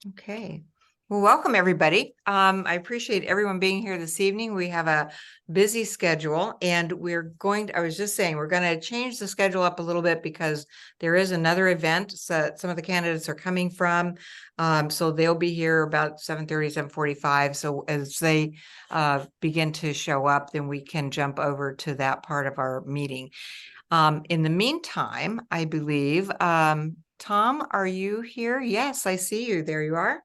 Okay. Well, welcome everybody. I appreciate everyone being here this evening. We have a busy schedule and I was just saying, we're going to change the schedule up a little bit because there is another event. So some of the candidates are coming from, so they'll be here about 7:30, 7:45. So as they begin to show up, then we can jump over to that part of our meeting. In the meantime, I believe, Tom, are you here? Yes, I see you. There you are.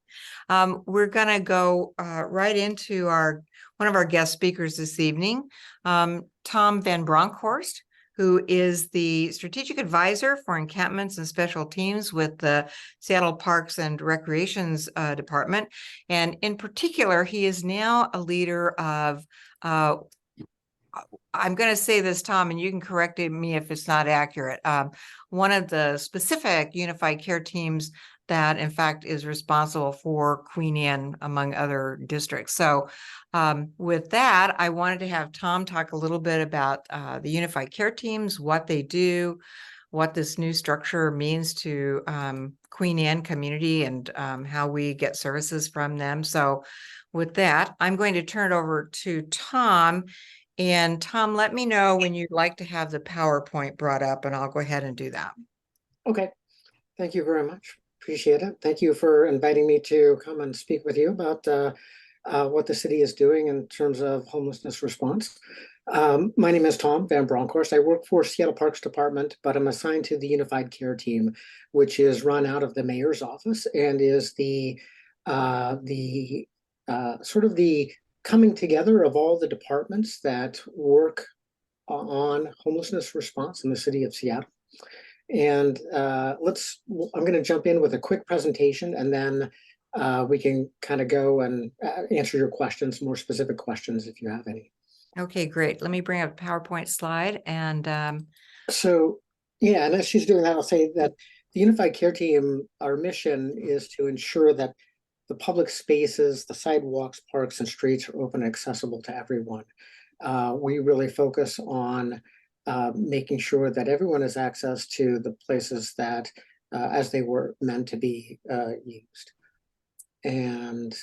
We're going to go right into one of our guest speakers this evening, Tom Van Bronckhorst, who is the strategic advisor for encampments and special teams with the Seattle Parks and Recreations Department. And in particular, he is now a leader of I'm going to say this, Tom, and you can correct me if it's not accurate. One of the specific unified care teams that, in fact, is responsible for Queen Anne, among other districts. So with that, I wanted to have Tom talk a little bit about the unified care teams, what they do, what this new structure means to Queen Anne community, and how we get services from them. So with that, I'm going to turn it over to Tom. And Tom, let me know when you'd like to have the PowerPoint brought up, and I'll go ahead and do that. Okay, thank you very much. Appreciate it. Thank you for inviting me to come and speak with you about what the city is doing in terms of homelessness response. My name is Tom Van Bronckhorst. I work for Seattle Parks Department, but I'm assigned to the Unified Care Team, which is run out of the mayor's office and is the sort of the coming together of all the departments that work on homelessness response in the city of Seattle. And I'm going to jump in with a quick presentation, and then we can kind of go and answer your questions, more specific questions if you have any. Okay, great. Let me bring up a PowerPoint slide. And so, yeah, and as she's doing that, I'll say that the Unified Care Team, our mission is to ensure that the public spaces, the sidewalks, parks, and streets are open and accessible to everyone. We really focus on making sure that everyone has access to the places that as they were meant to be used. And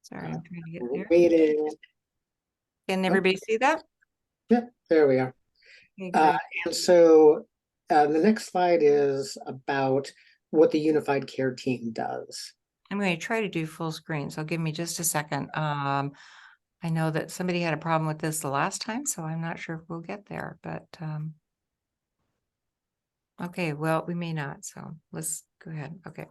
sorry, I'm trying to get we're there. waiting. Can everybody see that? Yeah, there we are. Okay, and so the next slide is about what the Unified Care Team does. I'm going to try to do full screen, so give me just a second. I know that somebody had a problem with this the last time, so I'm not sure if we'll get there, but okay, well, we may not, so let's go ahead. Okay.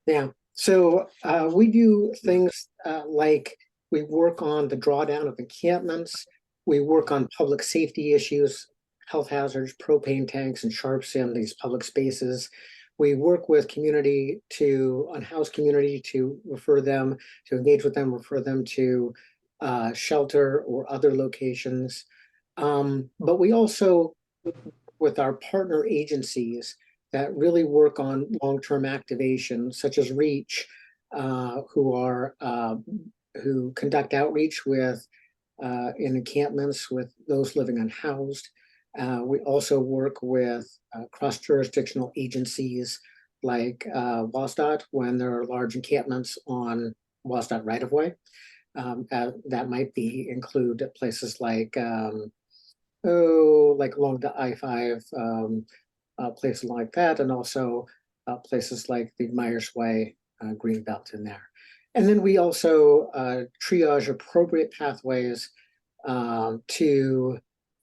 Yeah, so we do things like we work on the drawdown of encampments, we work on public safety issues, health hazards, propane tanks, and sharps in these public spaces. We work with community unhoused community to refer them, to engage with them, refer them to shelter or other locations. But we also, with our partner agencies that really work on long-term activation, such as REACH, who conduct outreach with in encampments with those living unhoused. We also work with cross-jurisdictional agencies like WSDOT when there are large encampments on WSDOT right-of-way. That might include places like along the I-5, places like that, and also places like the Myers Way green belt in there. And then we also triage appropriate pathways to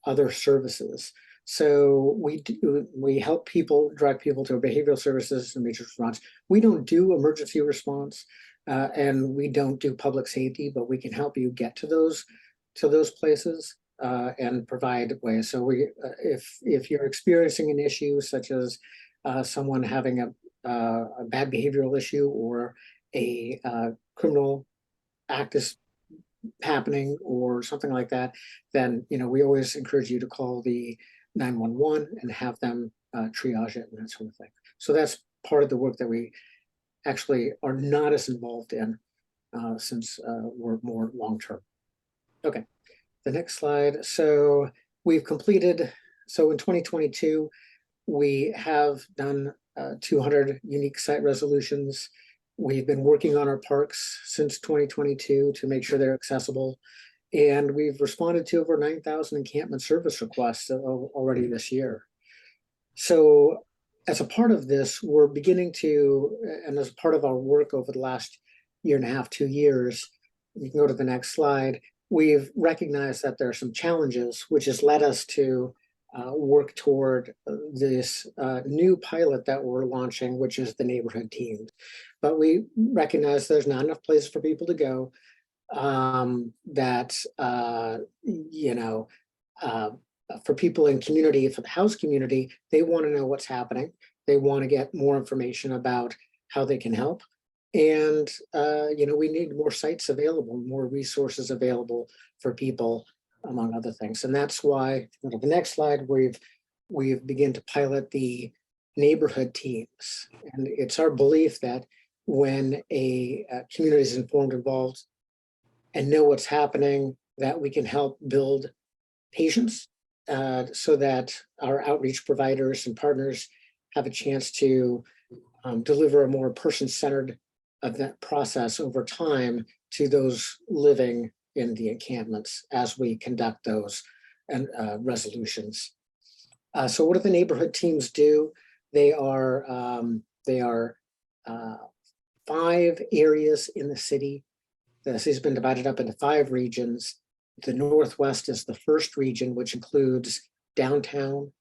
other services. So we help people, direct people to behavioral services and emergency response. We don't do emergency response and we don't do public safety, but we can help you get to those places and provide ways. So if you're experiencing an issue such as someone having a bad behavioral issue or a criminal act is happening or something like that, then we always encourage you to call the 911 and have them triage it and that sort of thing. So that's part of the work that we actually are not as involved in since we're more long-term. Okay, the next slide. So we've completed, so in 2022, we have done 200 unique site resolutions. We've been working on our parks since 2022 to make sure they're accessible. And we've responded to over 9,000 encampment service requests already this year. So as a part of this, we're beginning to, and as part of our work over the last year and a half, 2 years, you can go to the next slide, we've recognized that there are some challenges, which has led us to work toward this new pilot that we're launching, which is the neighborhood teams. But we recognize there's not enough places for people to go, for people in community, for the house community, they want to know what's happening. They want to get more information about how they can help. And, we need more sites available, more resources available for people, among other things. And that's why, the next slide, we've begun to pilot the neighborhood teams. And it's our belief that when a community is informed, involved, and know what's happening, that we can help build patience so that our outreach providers and partners have a chance to deliver a more person-centered event process over time to those living in the encampments as we conduct those and resolutions. So what do the neighborhood teams do? They are 5 areas in the city. The city's been divided up into 5 regions. The Northwest is the first region, which includes downtown,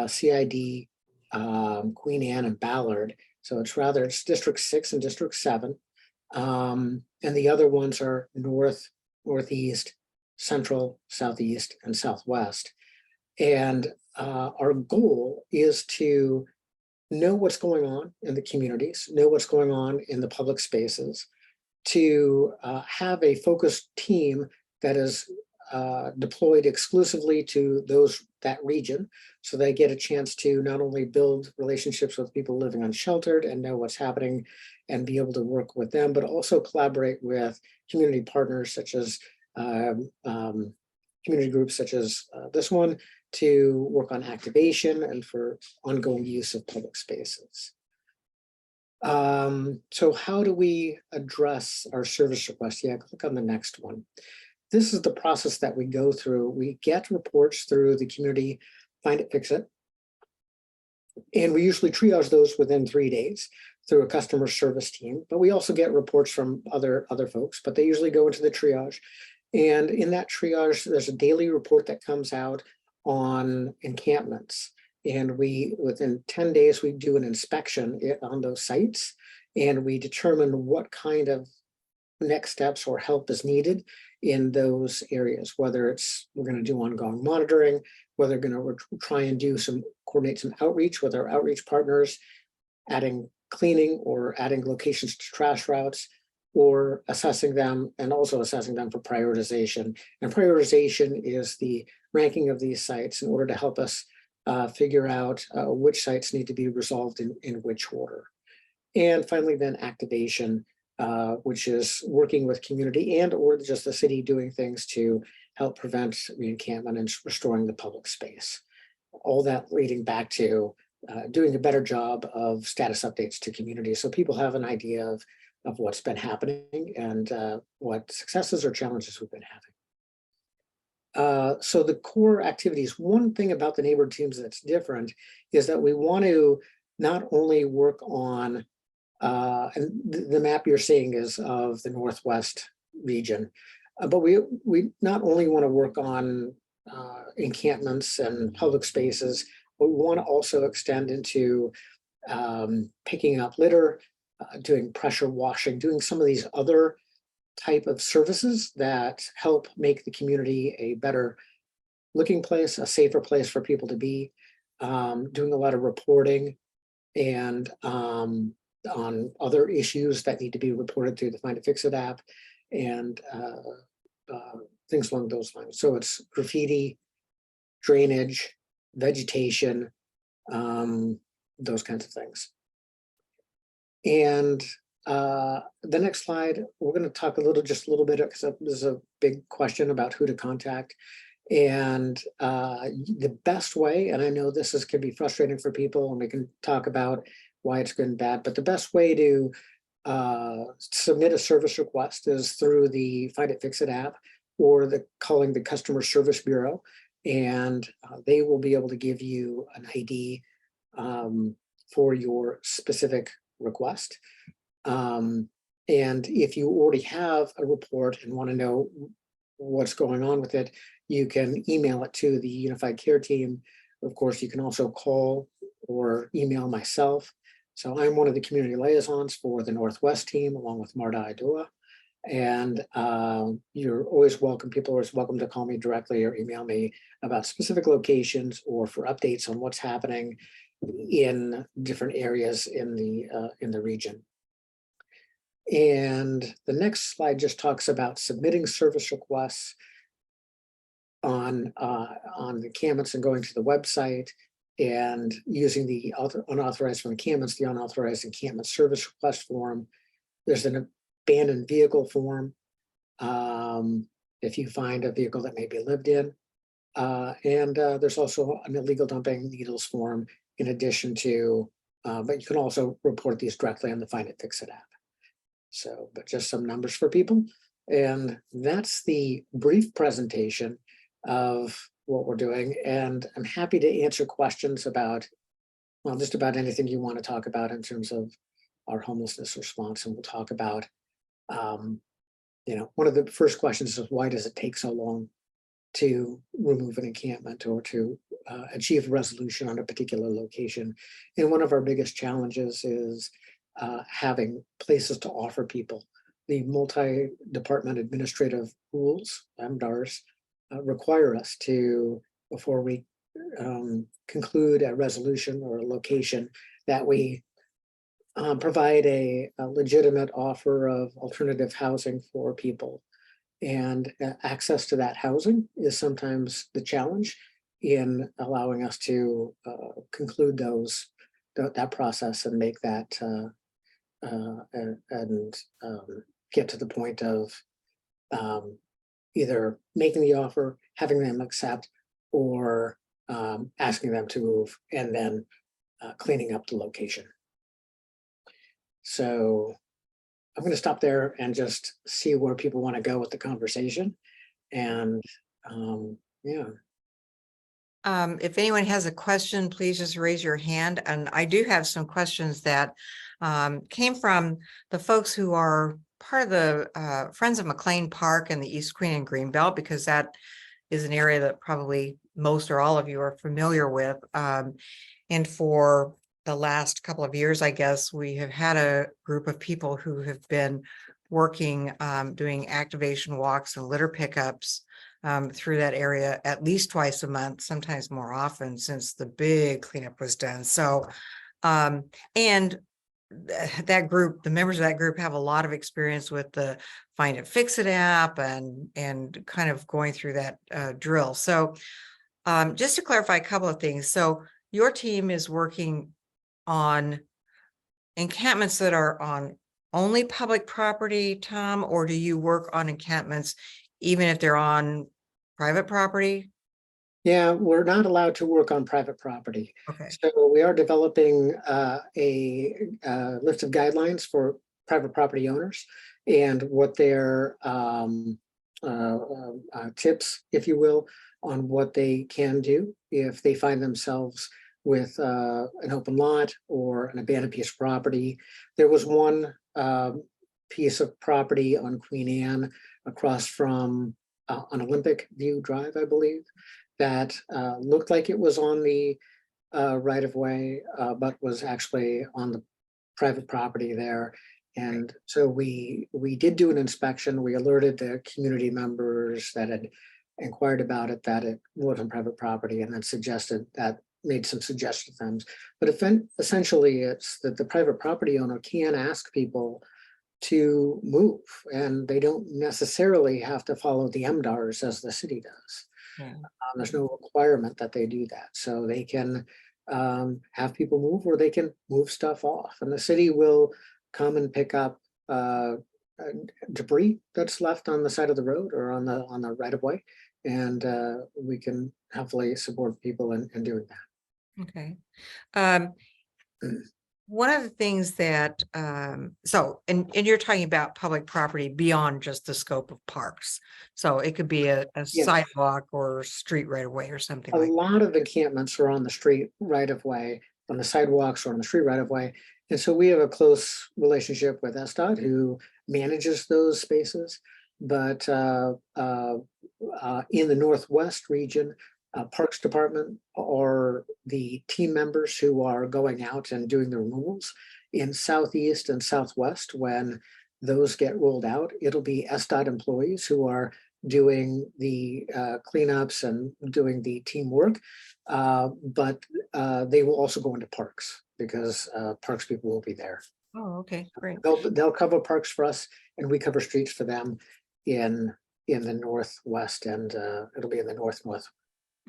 CID, Queen Anne, and Ballard. So it's District 6 and District 7. And the other ones are North, Northeast, Central, Southeast, and Southwest. And our goal is to know what's going on in the communities, know what's going on in the public spaces, to have a focused team that is deployed exclusively to that region, so they get a chance to not only build relationships with people living unsheltered and know what's happening and be able to work with them, but also collaborate with community partners such as community groups such as this one, to work on activation and for ongoing use of public spaces. So how do we address our service requests? Yeah, click on the next one. This is the process that we go through. We get reports through the community Find It, Fix It. And we usually triage those within 3 days through a customer service team. But we also get reports from other folks, but they usually go into the triage. And in that triage, there's a daily report that comes out on encampments. And within 10 days, we do an inspection on those sites, and we determine what kind of next steps or help is needed in those areas, whether we're going to do ongoing monitoring, whether we're going to try and coordinate some outreach with our outreach partners, adding cleaning or adding locations to trash routes, or assessing them and also assessing them for prioritization. And prioritization is the ranking of these sites in order to help us figure out which sites need to be resolved in which order. And finally, then activation, which is working with community and or just the city doing things to help prevent re-encampment and restoring the public space. All that leading back to doing a better job of status updates to communities, so people have an idea of what's been happening and what successes or challenges we've been having. So the core activities, one thing about the neighborhood teams that's different is that we want to not only work on, and the map you're seeing is of the Northwest region, but we not only want to work on encampments and public spaces, but we want to also extend into picking up litter, doing pressure washing, doing some of these other type of services that help make the community a better looking place, a safer place for people to be, doing a lot of reporting and on other issues that need to be reported through the Find It, Fix It app, and things along those lines. So it's graffiti, drainage, vegetation, those kinds of things. And the next slide, we're going to talk just a little bit, because there's a big question about who to contact. And the best way, and I know this is can be frustrating for people, and we can talk about why it's good and bad, but the best way to submit a service request is through the Find It Fix It app, or calling the Customer Service Bureau, and they will be able to give you an ID for your specific request. And if you already have a report and want to know what's going on with it, you can email it to the Unified Care team. Of course, you can also call or email myself. So I'm one of the community liaisons for the Northwest team, along with Marta Idua. And you're always welcome. People are always welcome to call me directly or email me about specific locations or for updates on what's happening in different areas in the region. And the next slide just talks about submitting service requests on the encampments and going to the website and using the unauthorized from encampments, the unauthorized encampment service request form. There's an abandoned vehicle form if you find a vehicle that may be lived in. And there's also an illegal dumping needles form in addition to, but you can also report these directly on the Find It Fix It app. So, but just some numbers for people. And that's the brief presentation of what we're doing. And I'm happy to answer questions about, well, just about anything you want to talk about in terms of our homelessness response. And we'll talk about, one of the first questions is, why does it take so long to remove an encampment or to achieve resolution on a particular location? And one of our biggest challenges is having places to offer people. The multi-department administrative rules, MDARs, require us to, before we conclude a resolution or a location, that we provide a legitimate offer of alternative housing for people. And access to that housing is sometimes the challenge in allowing us to conclude that process and make that and get to the point of either making the offer, having them accept, or asking them to move, and then cleaning up the location. So I'm going to stop there and just see where people want to go with the conversation. And yeah. If anyone has a question, please just raise your hand. And I do have some questions that came from the folks who are part of the Friends of McLean Park and the East Queen and Greenbelt, because that is an area that probably most or all of you are familiar with. And for the last couple of years, I guess, we have had a group of people who have been working, doing activation walks and litter pickups through that area at least twice a month, sometimes more often, since the big cleanup was done. So, and that group, the members of that group have a lot of experience with the Find It Fix It app and kind of going through that drill. So just to clarify a couple of things. So your team is working on encampments that are on only public property, Tom, or do you work on encampments even if they're on private property? Yeah, we're not allowed to work on private property. Okay. So we are developing a list of guidelines for private property owners and what their tips, if you will, on what they can do if they find themselves with an open lot or an abandoned piece of property. There was one piece of property on Queen Anne across from on Olympic View Drive, I believe, that looked like it was on the right of way, but was actually on the private property there. And so we did do an inspection. We alerted the community members that had inquired about it, that it was on private property, and then made some suggestions. But essentially, it's that the private property owner can ask people to move, and they don't necessarily have to follow the MDARs as the city does. Yeah. There's no requirement that they do that. So they can have people move, or they can move stuff off. And the city will come and pick up debris that's left on the side of the road or on the right of way, and we can hopefully support people in doing that. Okay. Um, one of the things that, and you're talking about public property beyond just the scope of parks. So it could be a Yes, sidewalk or street right away or something a like. lot of encampments are on the street right of way, on the sidewalks or on the street right of way. And so we have a close relationship with SDOT, who manages those spaces. But in the Northwest region, Parks Department are the team members who are going out and doing the removals. In Southeast and Southwest, when those get rolled out, it'll be SDOT employees who are doing the cleanups and doing the teamwork. But they will also go into parks, because parks people will be there. Oh, okay, great. They'll cover parks for us, and we cover streets for them in the Northwest, and it'll be in the Northwest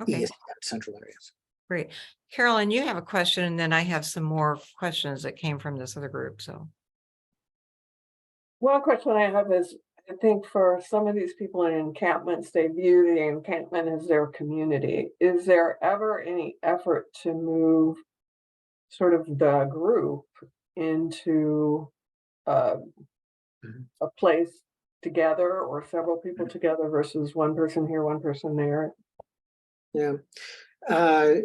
Okay, East and Central areas. great. Carolyn, you have a question, and then I have some more questions that came from this other group, so. One question I have is, I think for some of these people in encampments, they view the encampment as their community. Is there ever any effort to move sort of the group into Mhm. a place together, or several people together versus one person here, one person there? Yeah. Uh,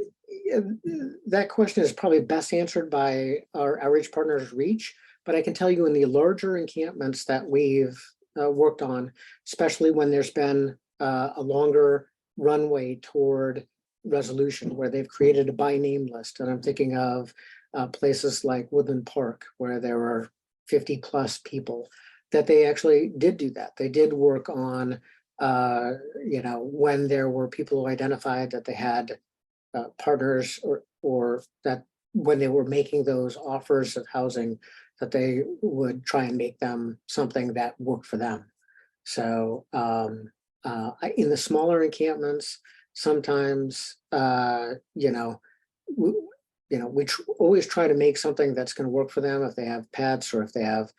that question is probably best answered by our outreach partners, Reach. But I can tell you, in the larger encampments that we've worked on, especially when there's been a longer runway toward resolution, where they've created a by name list. And I'm thinking of places like Woodland Park, where there are 50 plus people, that they actually did do that. They did work on, when there were people who identified that they had partners, or that when they were making those offers of housing, that they would try and make them something that worked for them. So in the smaller encampments, sometimes we always try to make something that's going to work for them, if they have pets, or if they have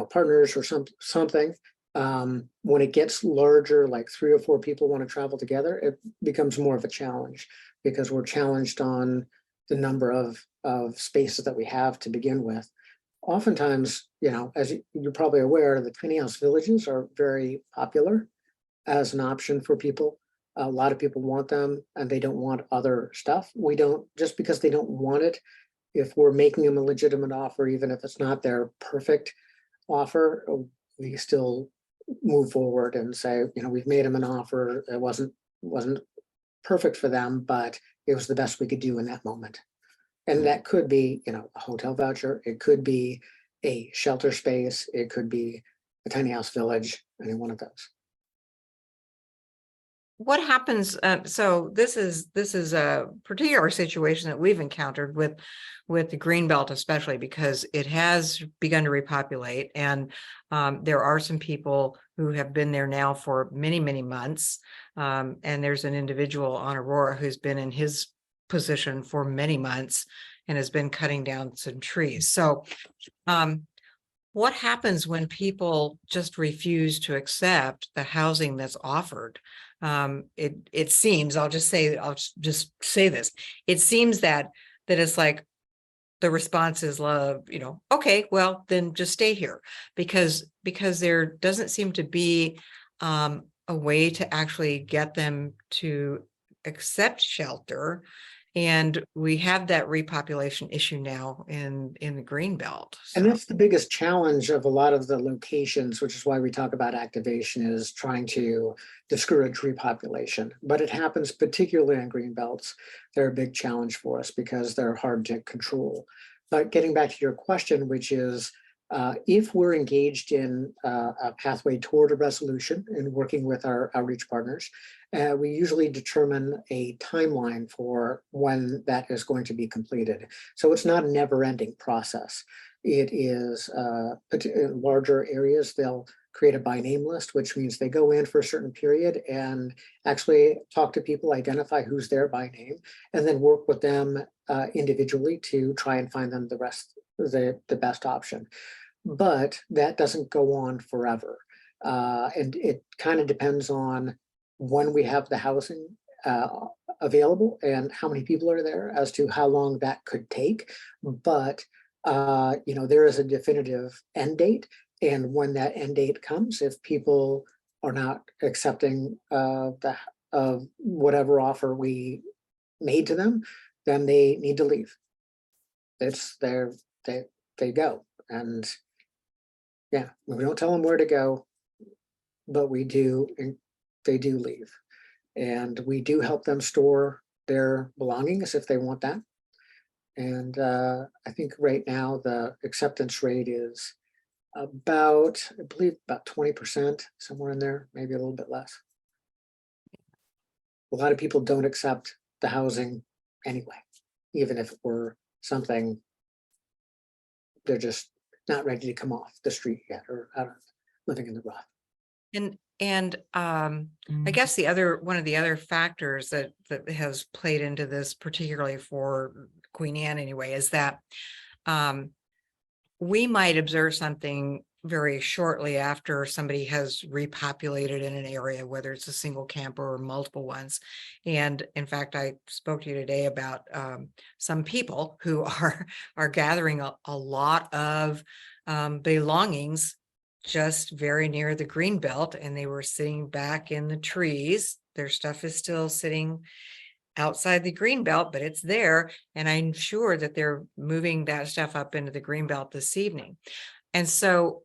partners or something. When it gets larger, like 3 or 4 people want to travel together, it becomes more of a challenge, because we're challenged on the number of spaces that we have to begin with. Oftentimes, as you're probably aware, the tiny house villages are very popular as an option for people. A lot of people want them, and they don't want other stuff. We don't, just because they don't want it, if we're making them a legitimate offer, even if it's not their perfect offer, we still move forward and say, we've made them an offer. It wasn't perfect for them, but it was the best we could do in that moment. And that could be, a hotel voucher. It could be a shelter space. It could be a tiny house village, any one of those. What happens, so this is a particular situation that we've encountered with the Greenbelt, especially because it has begun to repopulate, and there are some people who have been there now for many, many months. And there's an individual on Aurora who's been in his position for many months and has been cutting down some trees. So what happens when people just refuse to accept the housing that's offered? It seems, I'll just say this. It seems that it's like the response is okay, well, then just stay here, because there doesn't seem to be a way to actually get them to accept shelter. And we have that repopulation issue now in the Greenbelt. And So. that's the biggest challenge of a lot of the locations, which is why we talk about activation, is trying to discourage repopulation. But it happens particularly in green belts. They're a big challenge for us because they're hard to control. But getting back to your question, which is, if we're engaged in a pathway toward a resolution and working with our outreach partners, we usually determine a timeline for when that is going to be completed. So it's not a never-ending process. It is in larger areas, they'll create a by name list, which means they go in for a certain period and actually talk to people, identify who's there by name, and then work with them individually to try and find them the best option. But that doesn't go on forever. And it kind of depends on when we have the housing available and how many people are there as to how long that could take. But, there is a definitive end date. And when that end date comes, if people are not accepting of whatever offer we made to them, then they need to leave. It's their, they go. And yeah, we don't tell them where to go, but we do, and they do leave. And we do help them store their belongings if they want that. And I think right now the acceptance rate is about, I believe about 20%, somewhere in there, maybe a little bit less. A lot of people don't accept the housing anyway, even if it were something they're just not ready to come off the street yet or out of living in the rough. And I guess one of the other factors that has played into this, particularly for Queen Anne anyway, is that we might observe something very shortly after somebody has repopulated in an area, whether it's a single camper or multiple ones. And in fact, I spoke to you today about some people who are gathering a lot of belongings just very near the green belt, and they were sitting back in the trees. Their stuff is still sitting outside the green belt, but it's there. And I'm sure that they're moving that stuff up into the green belt this evening. And so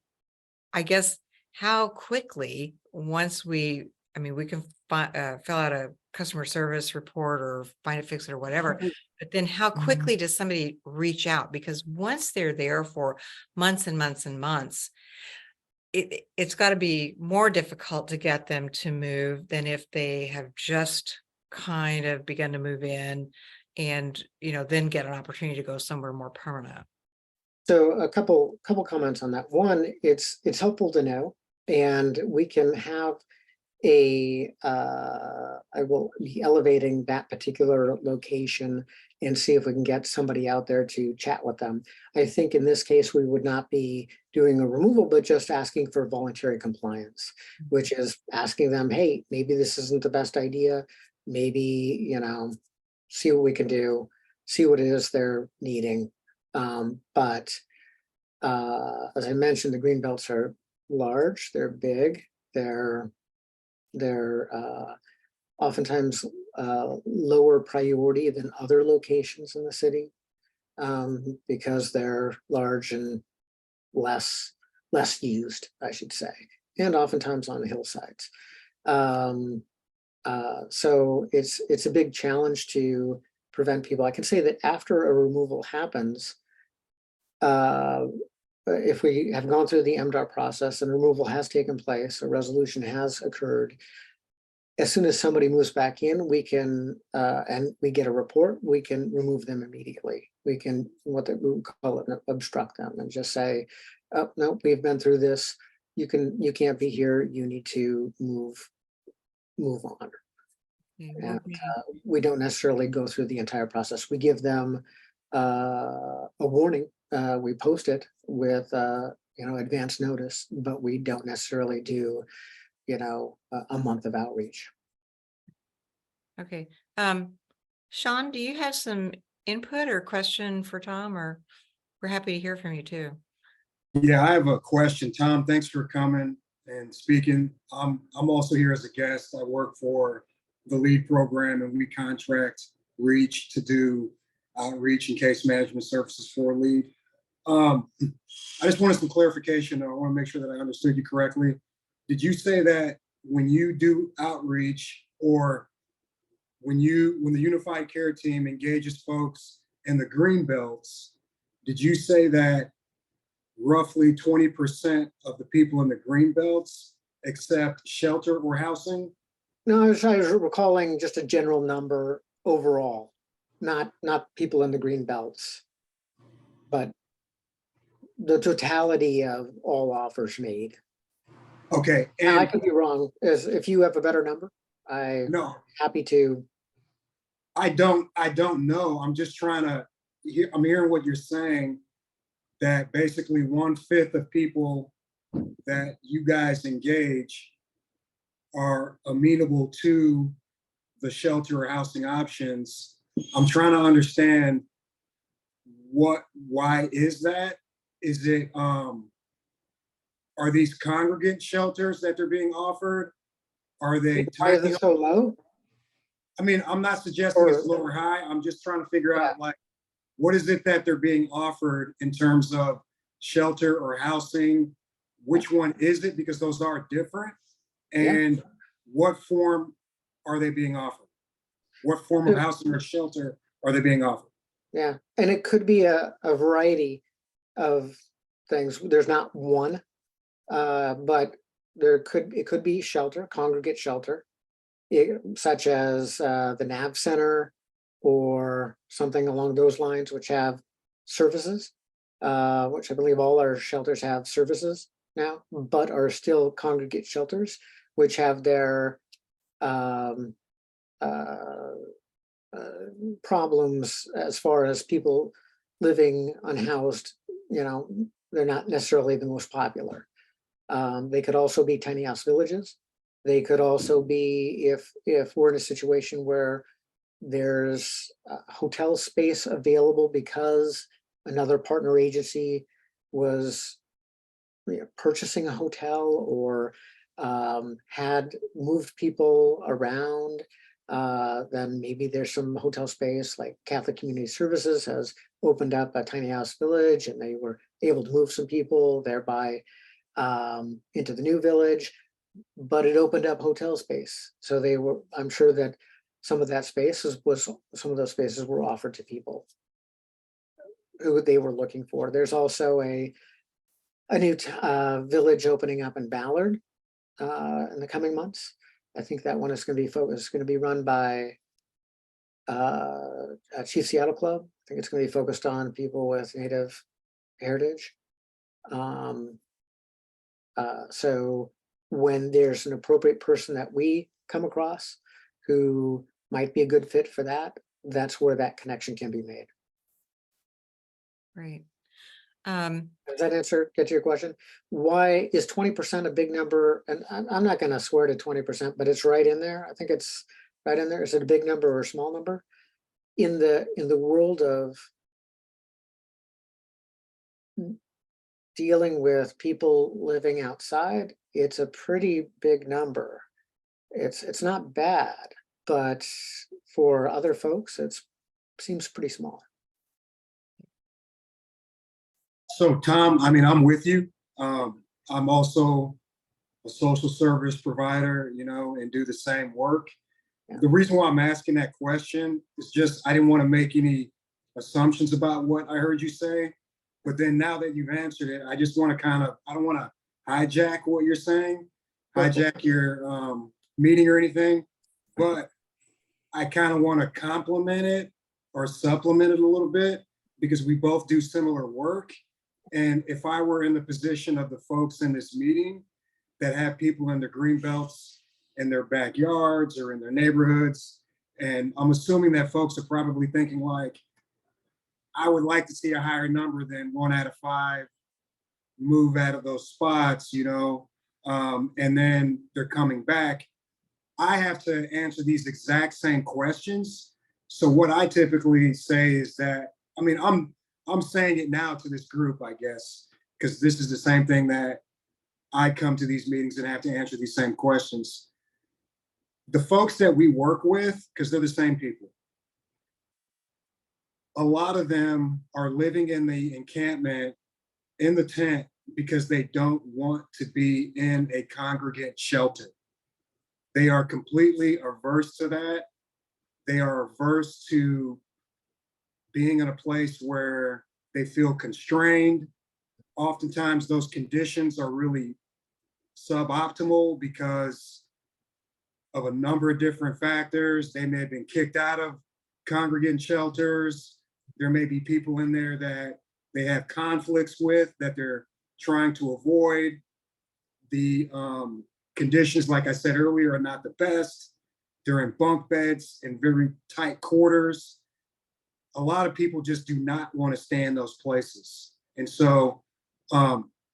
I guess how quickly, once we can fill out a customer service report or find it, fix it or whatever, but then how quickly does somebody reach out? Because once they're there for months and months and months, it's got to be more difficult to get them to move than if they have just kind of begun to move in and, then get an opportunity to go somewhere more permanent. So a couple comments on that. One, it's helpful to know, and we can have I will be elevating that particular location and see if we can get somebody out there to chat with them. I think in this case, we would not be doing a removal, but just asking for voluntary compliance, which is asking them, hey, maybe this isn't the best idea. Maybe, see what we can do, see what it is they're needing. But as I mentioned, the green belts are large, they're big, they're oftentimes lower priority than other locations in the city because they're large and less used, I should say, and oftentimes on the hillsides. So it's a big challenge to prevent people. I can say that after a removal happens, if we have gone through the MDOT process and removal has taken place, a resolution has occurred, as soon as somebody moves back in, we can, and we get a report, we can remove them immediately. We can, we call it, obstruct them and just say, oh, no, we've been through this. You can't be here. You need to move on. And we don't necessarily go through the entire process. We give them a warning. We post it with advance notice, but we don't necessarily do a month of outreach. Okay. Sean, do you have some input or question for Tom, or we're happy to hear from you too? Yeah, I have a question. Tom, thanks for coming and speaking. I'm also here as a guest. I work for the LEAD program, and we contract REACH to do outreach and case management services for LEAD. I just wanted some clarification. I want to make sure that I understood you correctly. Did you say that when you do outreach, or when the Unified Care Team engages folks in the green belts, did you say that roughly 20% of the people in the green belts accept shelter or housing? No, I was recalling just a general number overall, not people in the green belts, but the totality of all offers made. Okay. And I could be wrong. If you have a better number, I'm happy to. I don't know. I'm just trying to I'm hearing what you're saying, that basically 1/5 of people that you guys engage are amenable to the shelter or housing options. I'm trying to understand why is that? Is it, are these congregant shelters that they're being offered? Are they Why is tiny? it so low? I mean, I'm not suggesting it's Or- low or high. I'm just trying to figure Yeah. out, like, what is it that they're being offered in terms of shelter or housing? Which one is it? Because those are different. Yeah. And what form are they being offered? What form of housing or shelter are they being offered? Yeah, and it could be a variety of things. There's not one, but it could be shelter, congregate shelter, such as the NAV Center or something along those lines, which have services, which I believe all our shelters have services now, but are still congregate shelters, which have their um, uh, problems as far as people living unhoused. They're not necessarily the most popular. They could also be tiny house villages. They could also be, if we're in a situation where there's hotel space available because another partner agency was purchasing a hotel or had moved people around, then maybe there's some hotel space, like Catholic Community Services has opened up a tiny house village and they were able to move some people thereby into the new village, but it opened up hotel space. So I'm sure that some of that space some of those spaces were offered to people who they were looking for. There's also a new village opening up in Ballard in the coming months. I think that one is going to be run by Chief Seattle Club. I think it's going to be focused on people with Native heritage. So when there's an appropriate person that we come across who might be a good fit for that, that's where that connection can be made. Great. Does that get to your question? Why is 20% a big number? And I'm not going to swear to 20%, but it's right in there. I think it's right in there. Is it a big number or a small number? In the world of dealing with people living outside, it's a pretty big number. It's not bad, but for other folks, it seems pretty small. So Tom, I mean, I'm with you. I'm also a social service provider, and do the same work. Yeah. The reason why I'm asking that question is just, I didn't want to make any assumptions about what I heard you say. But then now that you've answered it, I just want to I don't want to hijack what you're saying, hijack your meeting or anything, but I kind of want to complement it or supplement it a little bit because we both do similar work. And if I were in the position of the folks in this meeting that have people in their green belts in their backyards or in their neighborhoods, and I'm assuming that folks are probably thinking like, I would like to see a higher number than 1 out of 5 move out of those spots, and then they're coming back. I have to answer these exact same questions. So what I typically say is that, I mean, I'm saying it now to this group, I guess, because this is the same thing that I come to these meetings and have to answer these same questions. The folks that we work with, because they're the same people, a lot of them are living in the encampment, in the tent, because they don't want to be in a congregate shelter. They are completely averse to that. They are averse to being in a place where they feel constrained. Oftentimes those conditions are really suboptimal because of a number of different factors. They may have been kicked out of congregant shelters. There may be people in there that they have conflicts with that they're trying to avoid. The conditions, like I said earlier, are not the best. They're in bunk beds in very tight quarters. A lot of people just do not want to stay in those places. And so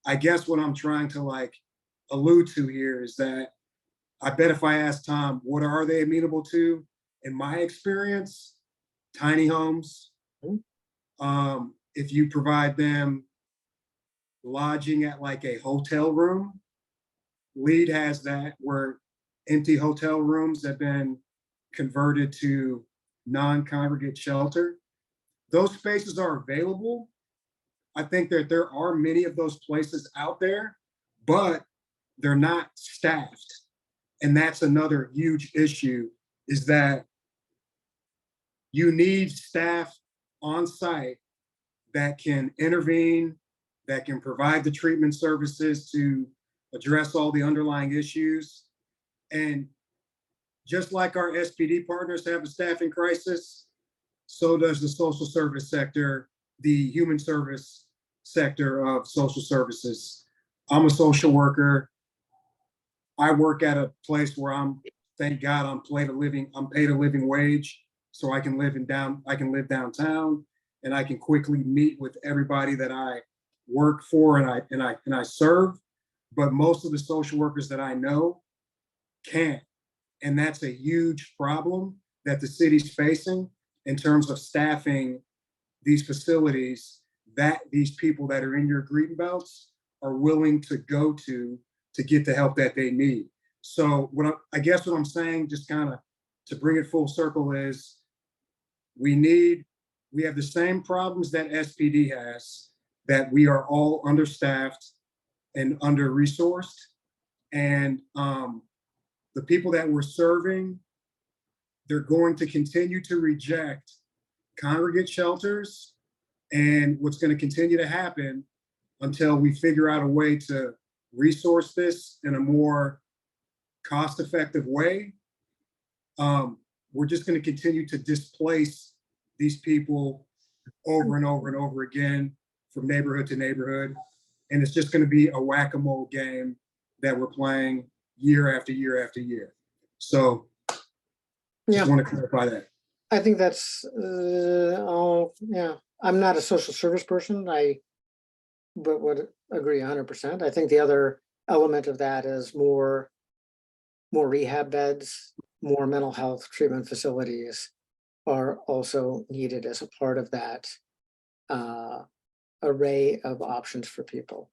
I guess what I'm trying to like allude to here is that I bet if I ask Tom, what are they amenable to? In my experience, tiny homes. If you provide them lodging at like a hotel room, LEED has that, where empty hotel rooms have been converted to non-congregate shelter. Those spaces are available. I think that there are many of those places out there, but they're not staffed. And that's another huge issue, is that you need staff on site that can intervene, that can provide the treatment services to address all the underlying issues. And just like our SPD partners have a staffing crisis, so does the social service sector, the human service sector of social services. I'm a social worker. I work at a place where thank God, I'm paid a living wage, so I can live downtown, and I can quickly meet with everybody that I work for and I serve. But most of the social workers that I know can't. And that's a huge problem that the city's facing in terms of staffing these facilities that these people that are in your green belts are willing to go to get the help that they need. So I guess what I'm saying, just kind of to bring it full circle, is we have the same problems that SPD has, that we are all understaffed and under-resourced. And the people that we're serving, they're going to continue to reject congregate shelters. And what's going to continue to happen until we figure out a way to resource this in a more cost-effective way, we're just going to continue to displace these people over and over and over again from neighborhood to neighborhood. And it's just going to be a whack-a-mole game that we're playing year after year after year. So just want to clarify that. I think that's, yeah, I'm not a social service person, but would agree 100%. I think the other element of that is more rehab beds, more mental health treatment facilities are also needed as a part of that array of options for people.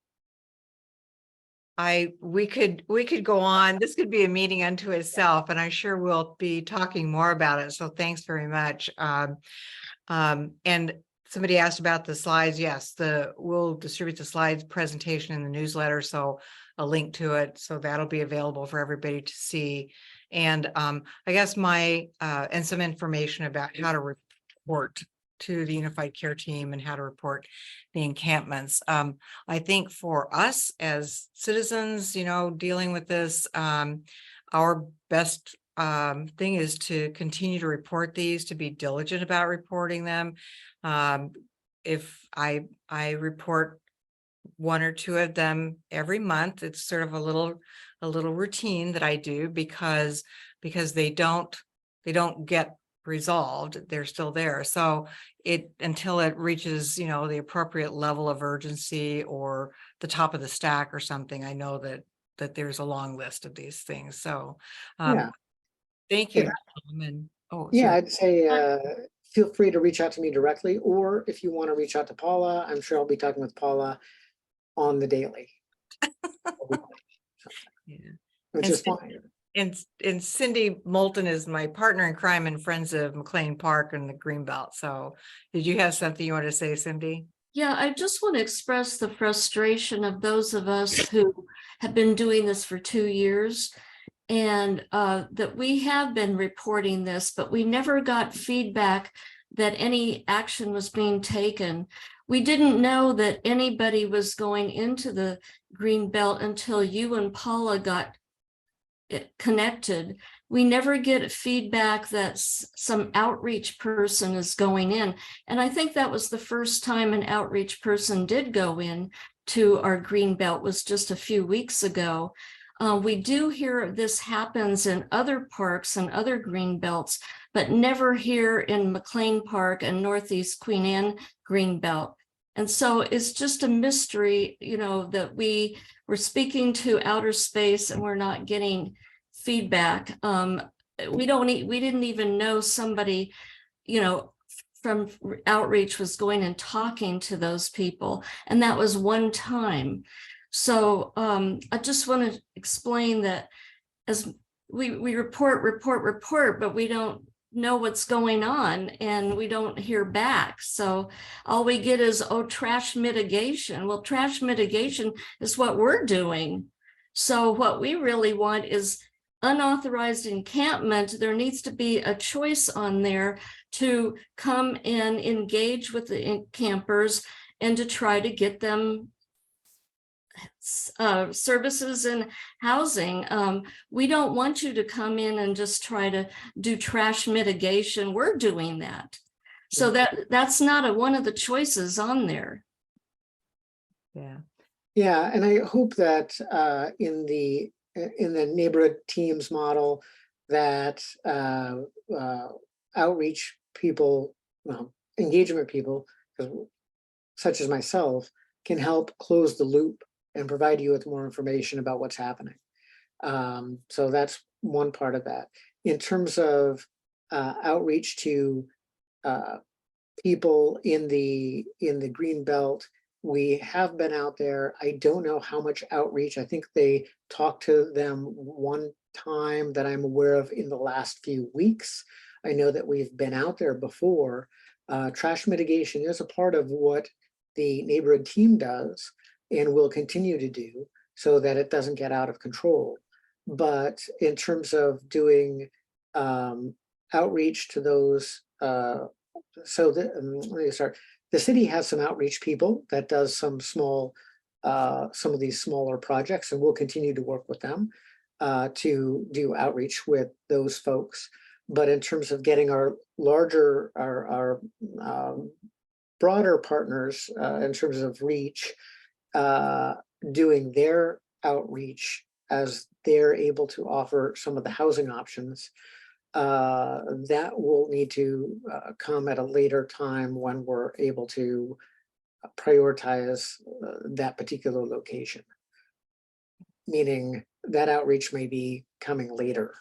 We could go on. This could be a meeting unto itself, and I'm sure we'll be talking more about it. So thanks very much. And somebody asked about the slides. Yes, we'll distribute the slides presentation in the newsletter, so a link to it. So that'll be available for everybody to see. And I guess and some information about how to report to the Unified Care Team and how to report the encampments. I think for us as citizens, dealing with this, our best thing is to continue to report these, to be diligent about reporting them. If I report one or two of them every month, it's sort of a little routine that I do, because they don't get resolved, they're still there. So until it reaches, the appropriate level of urgency or the top of the stack or something, I know that there's a long list of these things. So Yeah. Thank you. Yeah, I'd say feel free to reach out to me directly, or if you want to reach out to Paula, I'm sure I'll be talking with Paula on the daily. Yeah. Which is fine. And Cindy Moulton is my partner in crime and friends of McLean Park and the Greenbelt. So did you have something you want to say, Cindy? Yeah, I just want to express the frustration of those of us who have been doing this for 2 years, and that we have been reporting this, but we never got feedback that any action was being taken. We didn't know that anybody was going into the Greenbelt until you and Paula got connected. We never get feedback that some outreach person is going in. And I think that was the first time an outreach person did go in to our Greenbelt, was just a few weeks ago. We do hear this happens in other parks and other Greenbelts, but never here in McLean Park and Northeast Queen Anne Greenbelt. And so it's just a mystery, you know, that we're speaking to outer space and we're not getting feedback. We didn't even know somebody, you know, from outreach was going and talking to those people. And that was one time. So I just want to explain that as we report, but we don't know what's going on and we don't hear back. So all we get is, oh, trash mitigation. Well, trash mitigation is what we're doing. So what we really want is unauthorized encampment. There needs to be a choice on there to come and engage with the campers and to try to get them services and housing. We don't want you to come in and just try to do trash mitigation. We're doing that. So that's not one of the choices on there. Yeah. Yeah, and I hope that in the neighborhood teams model that outreach people, engagement people, such as myself, can help close the loop and provide you with more information about what's happening. So that's one part of that. In terms of outreach to people in the green belt, we have been out there. I don't know how much outreach. I think they talked to them one time that I'm aware of in the last few weeks. I know that we've been out there before. Trash mitigation is a part of what the neighborhood team does and will continue to do so that it doesn't get out of control. But in terms of doing outreach to those, let me start. The city has some outreach people that does some of these smaller projects, and we'll continue to work with them to do outreach with those folks. But in terms of getting our larger, our broader partners in terms of reach, doing their outreach as they're able to offer some of the housing options, that will need to come at a later time when we're able to prioritize that particular location. Meaning that outreach may be coming later.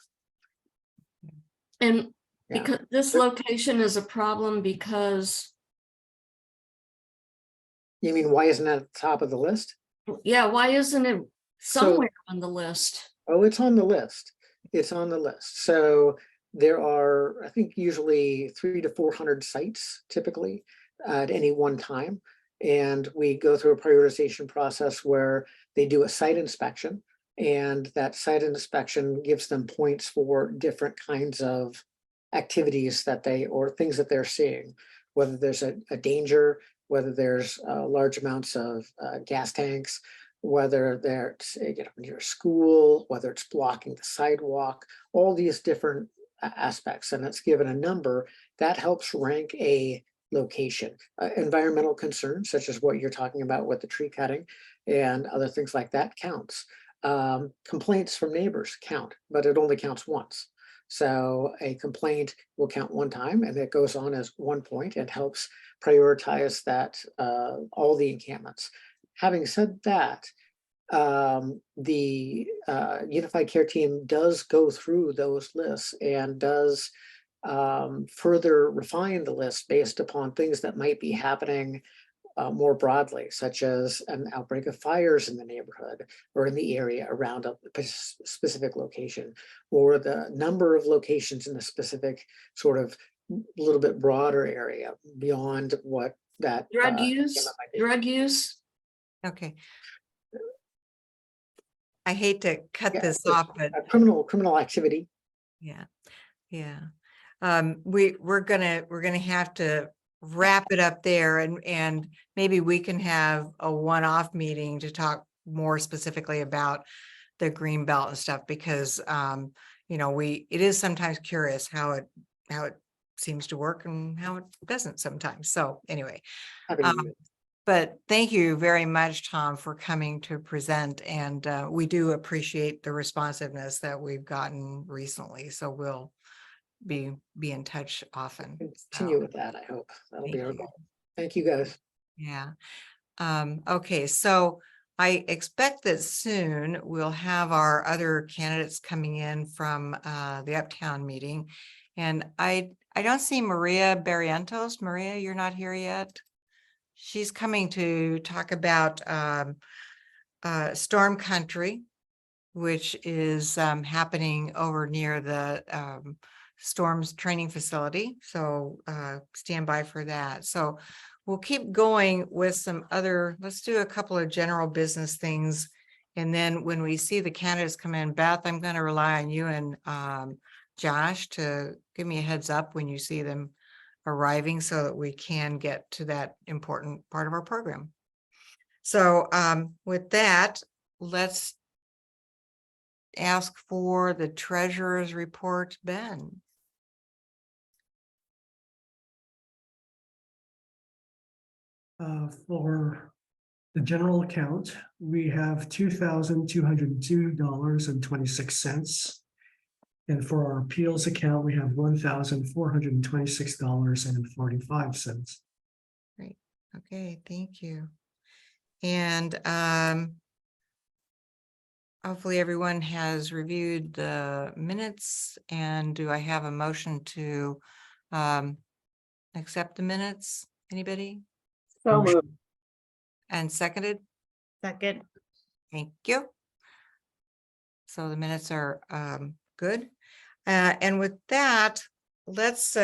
And Yeah. because this location is a problem because, You mean, why isn't it at the top of the list? yeah, why isn't it So- somewhere on the list? Oh, it's on the list. It's on the list. So there are, I think, usually 300 to 400 sites typically at any one time. And we go through a prioritization process where they do a site inspection, and that site inspection gives them points for different kinds of activities that or things that they're seeing, whether there's a danger, whether there's large amounts of gas tanks, whether they're near school, whether it's blocking the sidewalk, all these different aspects, and it's given a number that helps rank a location. Environmental concerns, such as what you're talking about with the tree cutting and other things like that, counts. Complaints from neighbors count, but it only counts once. So a complaint will count one time, and it goes on as 1 point and helps prioritize that all the encampments. Having said that, the Unified Care Team does go through those lists and does further refine the list based upon things that might be happening more broadly, such as an outbreak of fires in the neighborhood or in the area around a specific location, or the number of locations in a specific sort of little bit broader area beyond what that Drug use. Okay. I hate to cut Yeah, this off, but criminal activity. yeah. We're gonna have to wrap it up there, and maybe we can have a one-off meeting to talk more specifically about the green belt and stuff, because it is sometimes curious how it seems to work and how it doesn't sometimes. So anyway, Happy to do it. but thank you very much, Tom, for coming to present, and we do appreciate the responsiveness that we've gotten recently. So we'll be in touch often. Continue So, with that, I hope. That'll thank be our you. goal. Thank you, guys. Yeah. Okay, so I expect that soon we'll have our other candidates coming in from the Uptown meeting. And I don't see Maria Barrientos. Maria, you're not here yet. She's coming to talk about Storm Country, which is happening over near the Storms Training Facility. So stand by for that. So we'll keep going with some other, let's do a couple of general business things. And then when we see the candidates come in, Beth, I'm going to rely on you and Josh to give me a heads up when you see them arriving so that we can get to that important part of our program. So with that, let's ask for the treasurer's report, Ben. For the general account, we have $2,202.26. And for our appeals account, we have $1,426.45. Great. Okay, thank you. And hopefully everyone has reviewed the minutes. And do I have a motion to accept the minutes? Anybody? So Motion. moved. And seconded? Second. Thank you. So the minutes are good. And with that, let's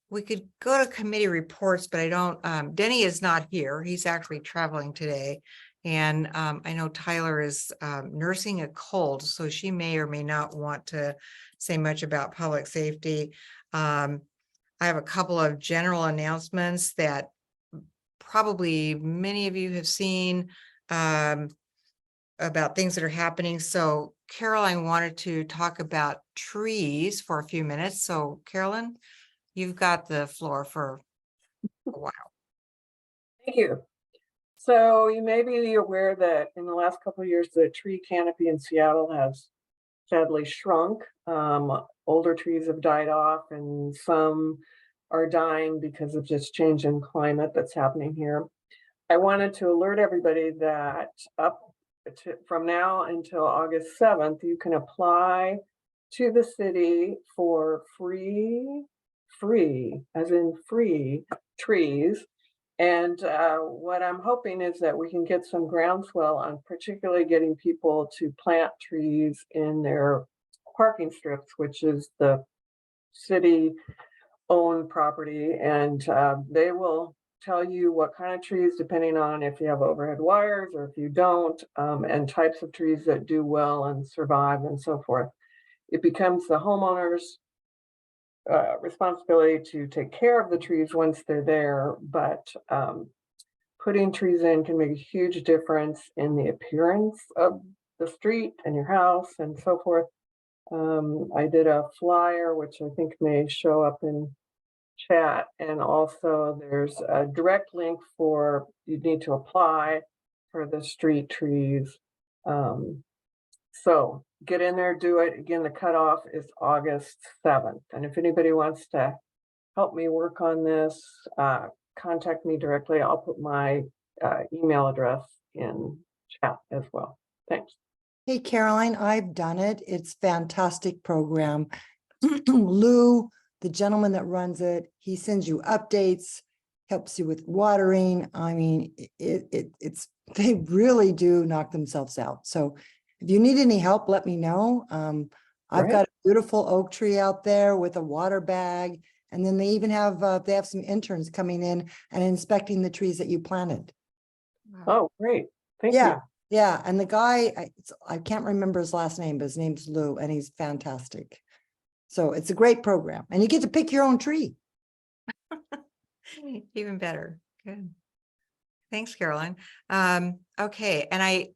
we could go to committee reports, but I don't, Denny is not here. He's actually traveling today. And I know Tyler is nursing a cold, so she may or may not want to say much about public safety. I have a couple of general announcements that probably many of you have seen about things that are happening. So Caroline wanted to talk about trees for a few minutes. So Carolyn, you've got the floor for a while. Thank you. So you may be aware that in the last couple of years, the tree canopy in Seattle has sadly shrunk. Older trees have died off and some are dying because of just change in climate that's happening here. I wanted to alert everybody that from now until August 7th, you can apply to the city for free as in free trees. And what I'm hoping is that we can get some groundswell on particularly getting people to plant trees in their parking strips, which is the city-owned property. And they will tell you what kind of trees, depending on if you have overhead wires or if you don't, and types of trees that do well and survive and so forth. It becomes the homeowner's responsibility to take care of the trees once they're there, but putting trees in can make a huge difference in the appearance of the street and your house and so forth. I did a flyer, which I think may show up in chat, and also there's a direct link for you need to apply for the street trees. So get in there, do it. Again, the cutoff is August 7th. And if anybody wants to help me work on this, contact me directly. I'll put my email address in chat as well. Thanks. Hey, Caroline, I've done it. It's fantastic program. Lou, the gentleman that runs it, he sends you updates, helps you with watering. I mean, it's they really do knock themselves out. So if you need any help, let me know. I've got a beautiful oak tree out there with a water bag. And then they even have, they have some interns coming in and inspecting the trees that you planted. Oh, great. Thank Yeah. you. Yeah, and the guy, I can't remember his last name, but his name's Lou, and he's fantastic. So it's a great program, and you get to pick your own tree. Even better. Good. Thanks, Caroline. Okay, and I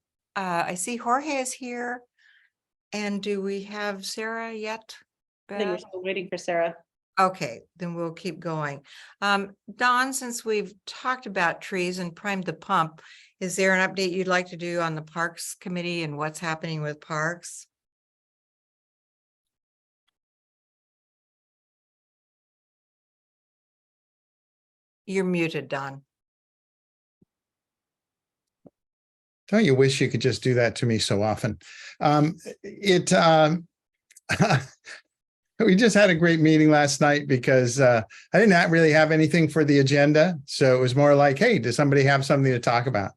see Jorge is here. And do we have Sarah yet? I think we're Beth? still waiting for Sarah. Okay, then we'll keep going. Dawn, since we've talked about trees and primed the pump, is there an update you'd like to do on the Parks Committee and what's happening with parks? You're muted, Dawn. Don't you wish you could just do that to me so often? We just had a great meeting last night because I didn't really have anything for the agenda. So it was more like, hey, does somebody have something to talk about?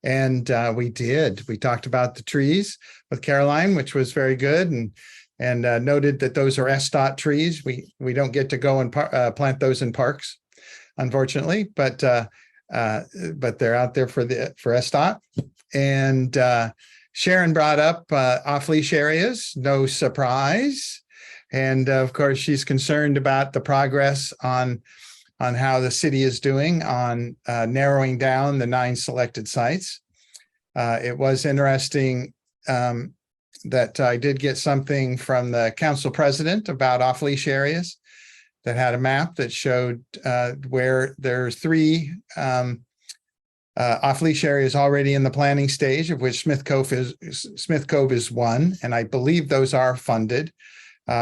And we did. We talked about the trees with Caroline, which was very good, and noted that those are SDOT trees. We don't get to go and plant those in parks, unfortunately, but they're out there for SDOT. And Sharon brought up off-leash areas, no surprise. And of course, she's concerned about the progress on how the city is doing on narrowing down the 9 selected sites. It was interesting that I did get something from the council president about off-leash areas that had a map that showed where there are 3 off-leash areas already in the planning stage, of which Smith Cove is one, and I believe those are funded.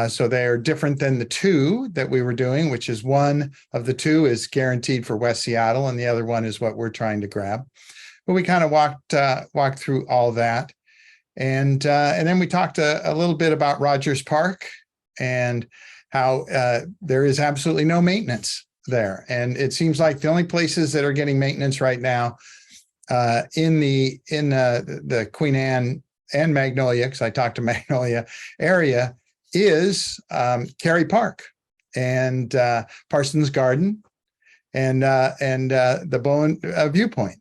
So they are different than the 2 that we were doing, which is one of the 2 is guaranteed for West Seattle, and the other one is what we're trying to grab. But we kind of walked through all that, and then we talked a little bit about Rogers Park and how there is absolutely no maintenance there, and it seems like the only places that are getting maintenance right now in the Queen Anne and Magnolia, because I talked to Magnolia area, is Cary Park and Parsons Garden and the Bowen Viewpoint,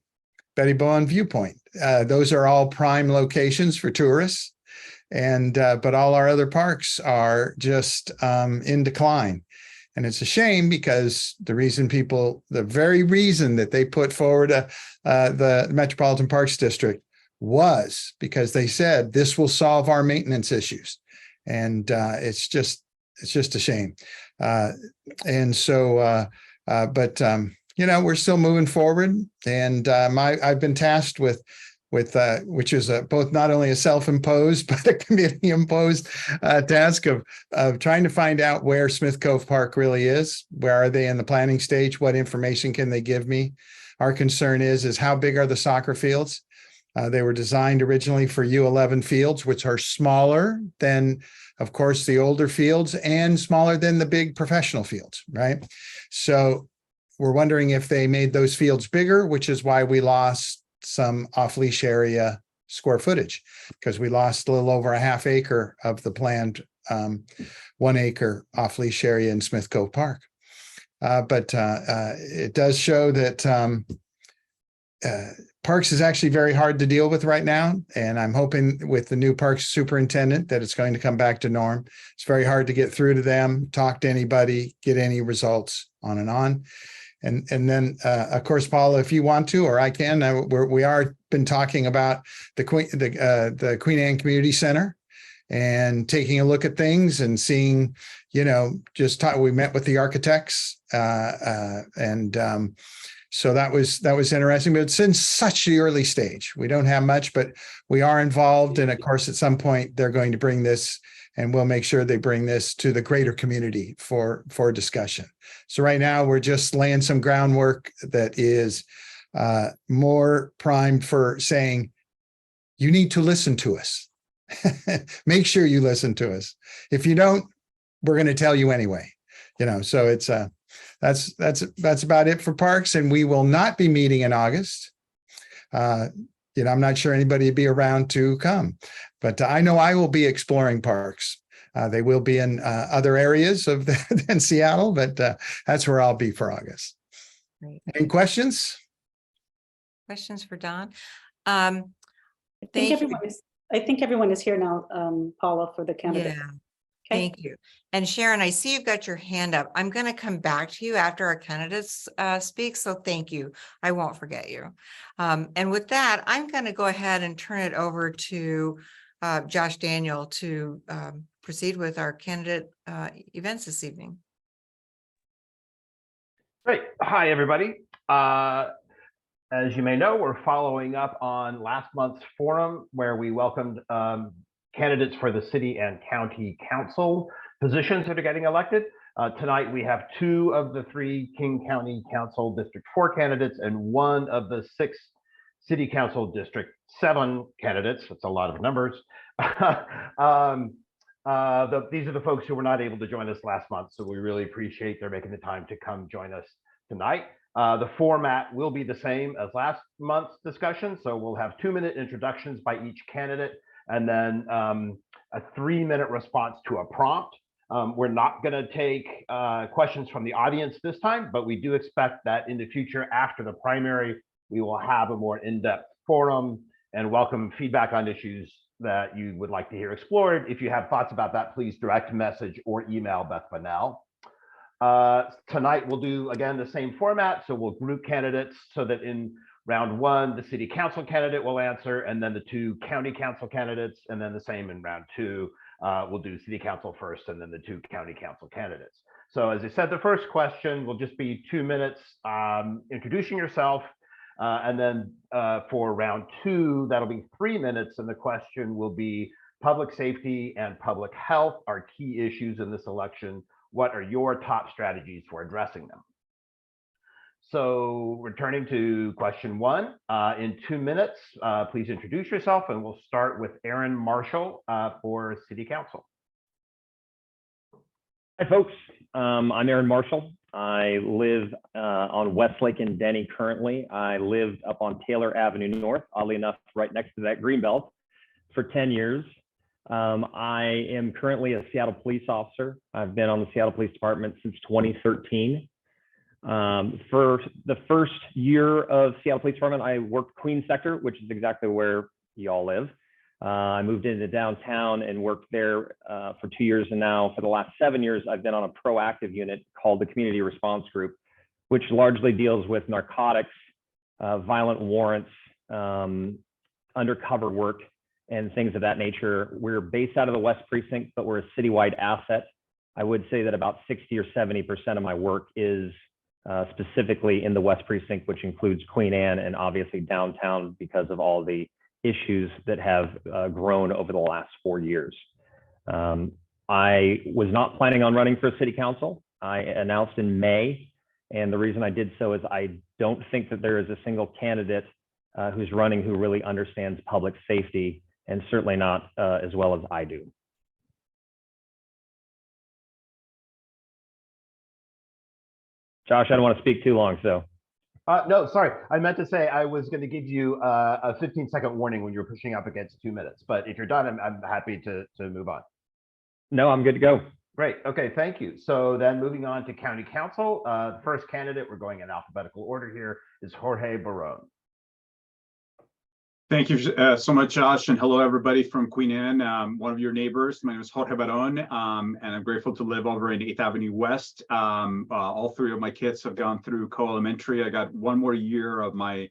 Betty Bowen Viewpoint. Those are all prime locations for tourists, and but all our other parks are just in decline. And it's a shame because the very reason that they put forward the Metropolitan Parks District was because they said this will solve our maintenance issues. And it's just a shame. And so, we're still moving forward. And I've been tasked with which is both not only a self-imposed but a committee-imposed task of trying to find out where Smith Cove Park really is. Where are they in the planning stage? What information can they give me? Our concern is how big are the soccer fields? They were designed originally for U11 fields, which are smaller than, of course, the older fields and smaller than the big professional fields, right? So we're wondering if they made those fields bigger, which is why we lost some off-leash area square footage, because we lost a little over a half acre of the planned 1 acre off-leash area in Smith Cove Park. But it does show that parks is actually very hard to deal with right now. And I'm hoping with the new parks superintendent that it's going to come back to norm. It's very hard to get through to them, talk to anybody, get any results, on and on. And then, of course, Paula, if you want to, or I can, we are been talking about the Queen Anne Community Center and taking a look at things and seeing, we met with the architects so that was interesting, but it's in such the early stage. We don't have much, but we are involved. And of course, at some point they're going to bring this, and we'll make sure they bring this to the greater community for discussion. So right now we're just laying some groundwork that is more primed for saying, you need to listen to us. Make sure you listen to us. If you don't, we're going to tell you anyway. So it's that's about it for parks, and we will not be meeting in August. I'm not sure anybody will be around to come, but I know I will be exploring parks. They will be in other areas than Seattle, but that's where I'll be for August. Great. Any questions? Questions for Don? I think everyone is here now, Paula, for the candidate. Yeah. Okay. Thank you. And Sharon, I see you've got your hand up. I'm going to come back to you after our candidates speak. So thank you. I won't forget you. And with that, I'm going to go ahead and turn it over to Josh Daniel to proceed with our candidate events this evening. Great. Hi, everybody. As you may know, we're following up on last month's forum where we welcomed candidates for the city and county council positions that are getting elected. Tonight, we have 2 of the 3 King County Council District 4 candidates and 1 of the 6 City Council District 7 candidates. That's a lot of numbers. These are the folks who were not able to join us last month, so we really appreciate their making the time to come join us tonight. The format will be the same as last month's discussion, so we'll have 2-minute introductions by each candidate, and then a 3-minute response to a prompt. We're not going to take questions from the audience this time, but we do expect that in the future, after the primary, we will have a more in-depth forum and welcome feedback on issues that you would like to hear explored. If you have thoughts about that, please direct message or email Beth Bunnell. Tonight, we'll do, again, the same format. So we'll group candidates so that in round 1, the city council candidate will answer, and then the 2 county council candidates, and then the same in round 2. We'll do city council first, and then the 2 county council candidates. So as I said, the first question will just be 2 minutes introducing yourself. And then for round 2, that'll be 3 minutes. And the question will be public safety and public health are key issues in this election. What are your top strategies for addressing them? So returning to question 1, in 2 minutes, please introduce yourself, and we'll start with Aaron Marshall for City Council. Hi, folks. I'm Aaron Marshall. I live on Westlake and Denny currently. I lived up on Taylor Avenue North, oddly enough, right next to that greenbelt for 10 years. I am currently a Seattle police officer. I've been on the Seattle Police Department since 2013. For the first year of Seattle Police Department, I worked Queens sector, which is exactly where you all live. I moved into downtown and worked there for 2 years, and now for the last 7 years, I've been on a proactive unit called the Community Response Group, which largely deals with narcotics, violent warrants, undercover work, and things of that nature. We're based out of the West Precinct, but we're a citywide asset. I would say that about 60 or 70% of my work is specifically in the West Precinct, which includes Queen Anne and obviously downtown because of all the issues that have grown over the last 4 years. I was not planning on running for city council. I announced in May, and the reason I did so is I don't think that there is a single candidate who's running who really understands public safety, and certainly not as well as I do. Josh, I don't want to speak too long, so. No, sorry. I meant to say I was going to give you a 15-second warning when you're pushing up against 2 minutes. But if you're done, I'm happy to move on. No, I'm good to go. Great. Okay, thank you. So then moving on to county council, the first candidate, we're going in alphabetical order here, is Jorge Barone. Thank you so much, Josh, and hello, everybody from Queen Anne, one of your neighbors. My name is Jorge Barone, and I'm grateful to live over in 8th Avenue West. All 3 of my kids have gone through co-elementary. I got 1 more year of my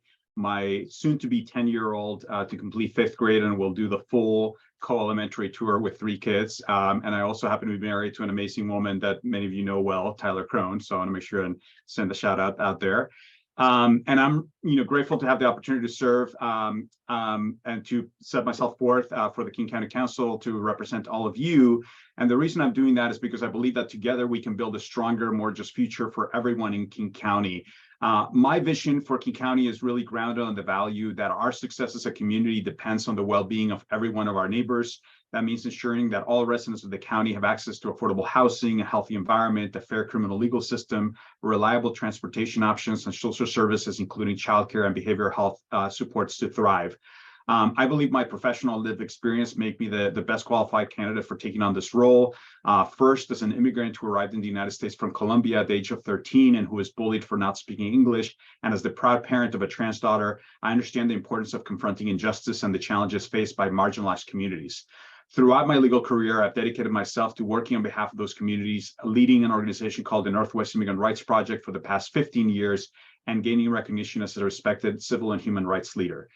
soon-to-be 10-year-old to complete 5th grade, and we'll do the full co-elementary tour with 3 kids. And I also happen to be married to an amazing woman that many of you know well, Tyler Crone. So I want to make sure and send a shout out there. And I'm grateful to have the opportunity to serve and to set myself forth for the King County Council to represent all of you. And the reason I'm doing that is because I believe that together we can build a stronger, more just future for everyone in King County. My vision for King County is really grounded on the value that our success as a community depends on the well-being of every one of our neighbors. That means ensuring that all residents of the county have access to affordable housing, a healthy environment, a fair criminal legal system, reliable transportation options, and social services, including childcare and behavioral health supports to thrive. I believe my professional lived experience make me the best qualified candidate for taking on this role. First, as an immigrant who arrived in the United States from Colombia at the age of 13 and who was bullied for not speaking English, and as the proud parent of a trans daughter, I understand the importance of confronting injustice and the challenges faced by marginalized communities. Throughout my legal career, I've dedicated myself to working on behalf of those communities, leading an organization called the Northwest Immigrant Rights Project for the past 15 years, and gaining recognition as a respected civil and human rights leader.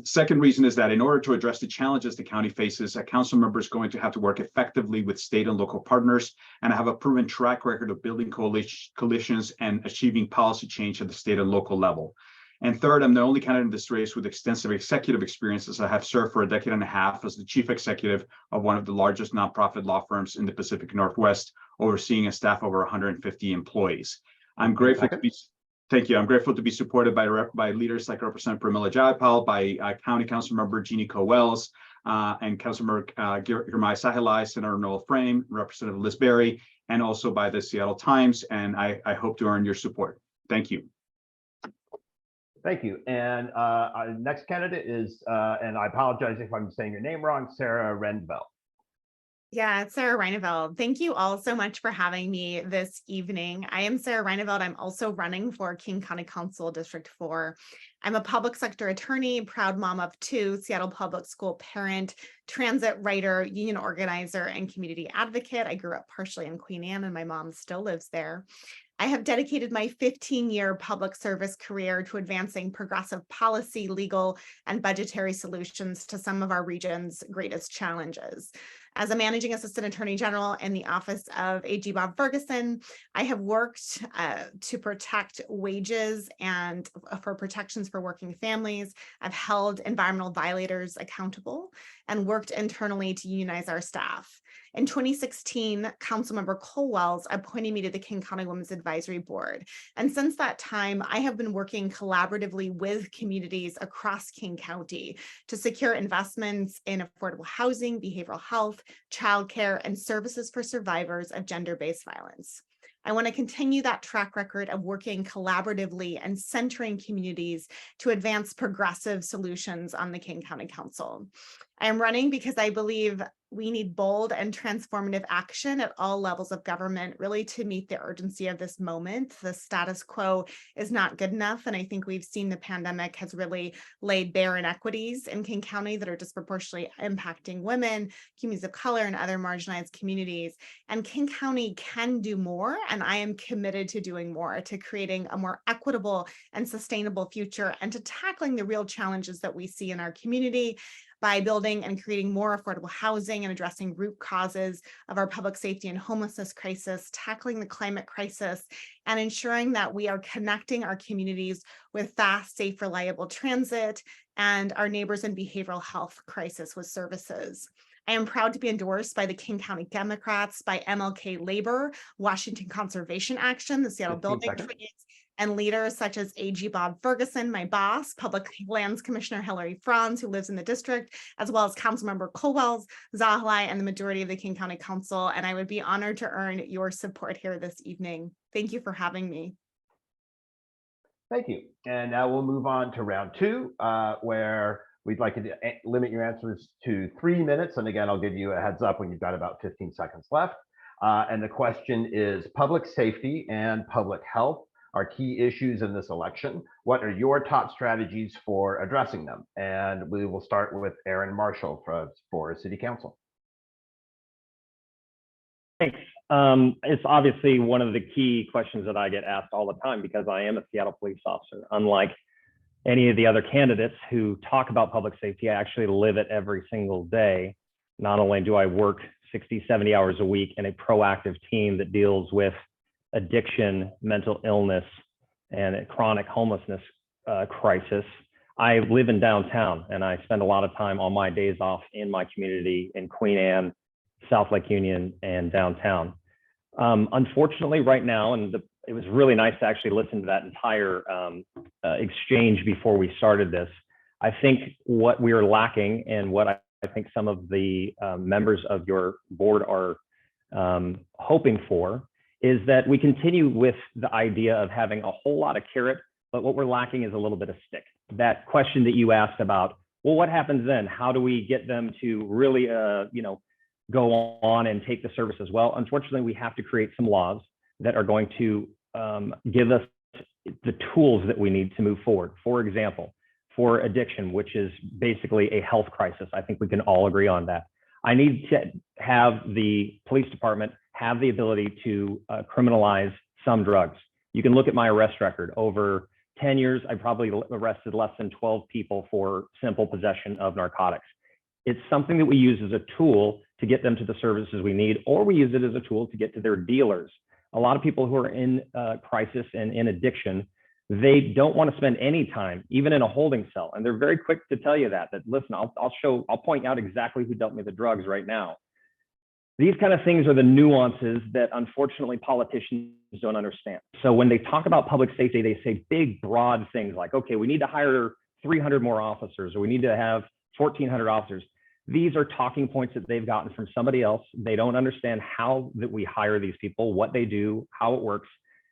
Second reason is that in order to address the challenges the county faces, a council member is going to have to work effectively with state and local partners, and I have a proven track record of building coalitions and achieving policy change at the state and local level. And third, I'm the only candidate in this race with extensive executive experiences. I have served for a decade and a half as the chief executive of one of the largest nonprofit law firms in the Pacific Northwest, overseeing a staff of over 150 employees. I'm grateful to be Thank you. I'm grateful to be supported by leaders like Representative Pramila Jayapal, by County Council Member Jeannie Coe-Wells, and Councilmember Girmay Sahilai, Senator Noel Frame, Representative Liz Berry, and also by the Seattle Times. And I hope to earn your support. Thank you. Thank you. And our next candidate is, and I apologize if I'm saying your name wrong, Sarah Rendveld. Yeah, it's Sarah Reineveld. Thank you all so much for having me this evening. I am Sarah Reineveld. I'm also running for King County Council District 4. I'm a public sector attorney, proud mom of 2, Seattle public school parent, transit writer, union organizer, and community advocate. I grew up partially in Queen Anne and my mom still lives there. I have dedicated my 15-year public service career to advancing progressive policy, legal, and budgetary solutions to some of our region's greatest challenges. As a managing assistant attorney general in the office of AG Bob Ferguson, I have worked to protect wages and for protections for working families. I've held environmental violators accountable and worked internally to unionize our staff. In 2016, Councilmember Coe-Wells appointed me to the King County Women's Advisory Board. And since that time, I have been working collaboratively with communities across King County to secure investments in affordable housing, behavioral health, childcare, and services for survivors of gender-based violence. I want to continue that track record of working collaboratively and centering communities to advance progressive solutions on the King County Council. I am running because I believe we need bold and transformative action at all levels of government, really to meet the urgency of this moment. The status quo is not good enough. And I think we've seen the pandemic has really laid bare inequities in King County that are disproportionately impacting women, communities of color, and other marginalized communities. And King County can do more. And I am committed to doing more, to creating a more equitable and sustainable future, and to tackling the real challenges that we see in our community by building and creating more affordable housing and addressing root causes of our public safety and homelessness crisis, tackling the climate crisis, and ensuring that we are connecting our communities with fast, safe, reliable transit and our neighbors in behavioral health crisis with services. I am proud to be endorsed by the King County Democrats, by MLK Labor, Washington Conservation Action, the Seattle Building Trades, and leaders such as AG Bob Ferguson, my boss, Public Lands Commissioner Hillary Franz, who lives in the district, as well as Councilmember Coe-Wells, Sahilai, and the majority of the King County Council. And I would be honored to earn your support here this evening. Thank you for having me. Thank you. And now we'll move on to round 2, where we'd like to limit your answers to 3 minutes. And again, I'll give you a heads up when you've got about 15 seconds left. And the question is public safety and public health are key issues in this election. What are your top strategies for addressing them? And we will start with Aaron Marshall for City Council. Thanks. It's obviously one of the key questions that I get asked all the time because I am a Seattle police officer. Unlike any of the other candidates who talk about public safety, I actually live it every single day. Not only do I work 60, 70 hours a week in a proactive team that deals with addiction, mental illness, and a chronic homelessness crisis, I live in downtown and I spend a lot of time on my days off in my community in Queen Anne, South Lake Union, and downtown. Unfortunately, right now, and it was really nice to actually listen to that entire exchange before we started this. I think what we are lacking and what I think some of the members of your board are hoping for is that we continue with the idea of having a whole lot of carrot, but what we're lacking is a little bit of stick. That question that you asked about, well, what happens then? How do we get them to really, go on and take the services? Well, unfortunately, we have to create some laws that are going to give us the tools that we need to move forward. For example, for addiction, which is basically a health crisis, I think we can all agree on that. I need to have the police department have the ability to criminalize some drugs. You can look at my arrest record. Over 10 years, I probably arrested less than 12 people for simple possession of narcotics. It's something that we use as a tool to get them to the services we need, or we use it as a tool to get to their dealers. A lot of people who are in crisis and in addiction, they don't want to spend any time, even in a holding cell. And they're very quick to tell you that listen, I'll point out exactly who dealt me the drugs right now. These kind of things are the nuances that unfortunately politicians don't understand. So when they talk about public safety, they say big, broad things like, okay, we need to hire 300 more officers, or we need to have 1,400 officers. These are talking points that they've gotten from somebody else. They don't understand how that we hire these people, what they do, how it works.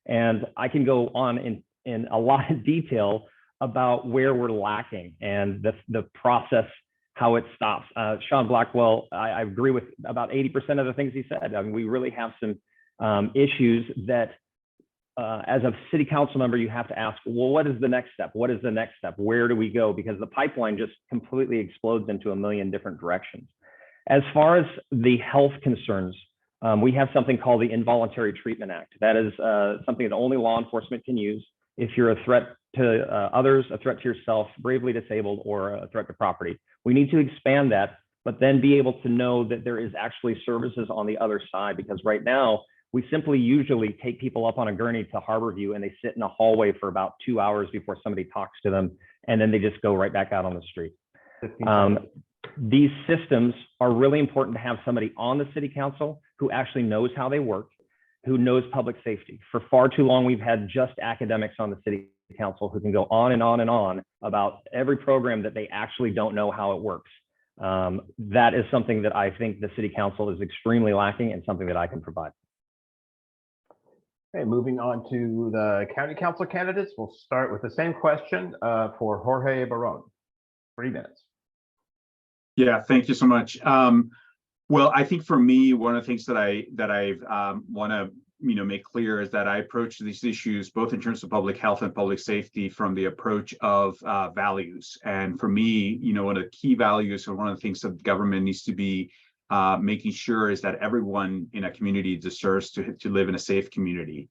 And I can go on in a lot of detail about where we're lacking and the process, how it stops. Sean Blackwell, I agree with about 80% of the things he said. I mean, we really have some issues that as a city council member, you have to ask, well, what is the next step? What is the next step? Where do we go? Because the pipeline just completely explodes into a million different directions. As far as the health concerns, we have something called the Involuntary Treatment Act. That is something that only law enforcement can use if you're a threat to others, a threat to yourself, gravely disabled, or a threat to property. We need to expand that, but then be able to know that there is actually services on the other side, because right now, we simply usually take people up on a gurney to Harborview and they sit in a hallway for about 2 hours before somebody talks to them, and then they just go right back out on the street. These systems are really important to have somebody on the city council who actually knows how they work, who knows public safety. For far too long, we've had just academics on the city council who can go on and on and on about every program that they actually don't know how it works. That is something that I think the city council is extremely lacking, and something that I can provide. Okay, moving on to the county council candidates. We'll start with the same question for Jorge Barón. 3 minutes. Yeah, thank you so much. Well, I think for me, one of the things that I want to make clear is that I approach these issues both in terms of public health and public safety from the approach of values. And for me, one of the key values, and one of the things that government needs to be making sure is that everyone in a community deserves to live in a safe community.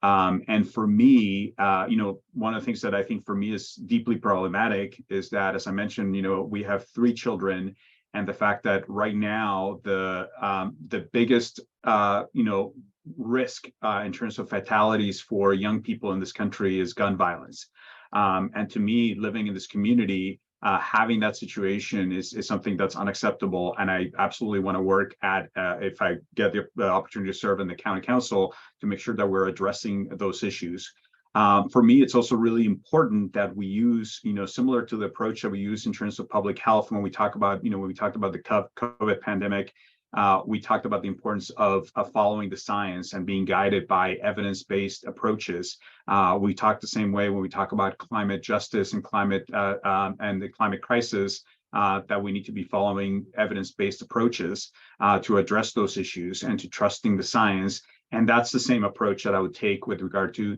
And for me, one of the things that I think for me is deeply problematic is that, as I mentioned, we have 3 children, and the fact that right now the biggest risk in terms of fatalities for young people in this country is gun violence. And to me, living in this community, having that situation is something that's unacceptable, and I absolutely want to work at if I get the opportunity to serve in the county council to make sure that we're addressing those issues. For me, it's also really important that we use, similar to the approach that we use in terms of public health when we talk about, when we talked about the COVID pandemic. We talked about the importance of following the science and being guided by evidence-based approaches. We talk the same way when we talk about climate justice and climate and the climate crisis, that we need to be following evidence-based approaches to address those issues and to trusting the science. And that's the same approach that I would take with regard to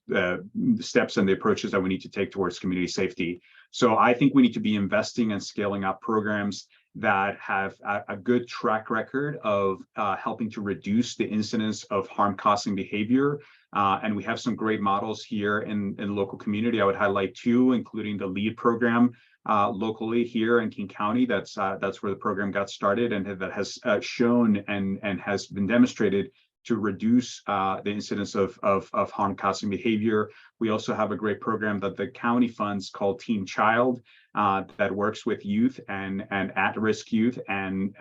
the steps and the approaches that we need to take towards community safety. So I think we need to be investing and scaling up programs that have a good track record of helping to reduce the incidence of harm-causing behavior. And we have some great models here in the local community. I would highlight 2, including the LEAD program locally here in King County. That's where the program got started, and that has shown and has been demonstrated to reduce the incidence of harm-causing behavior. We also have a great program that the county funds called Team Child that works with youth and at-risk youth and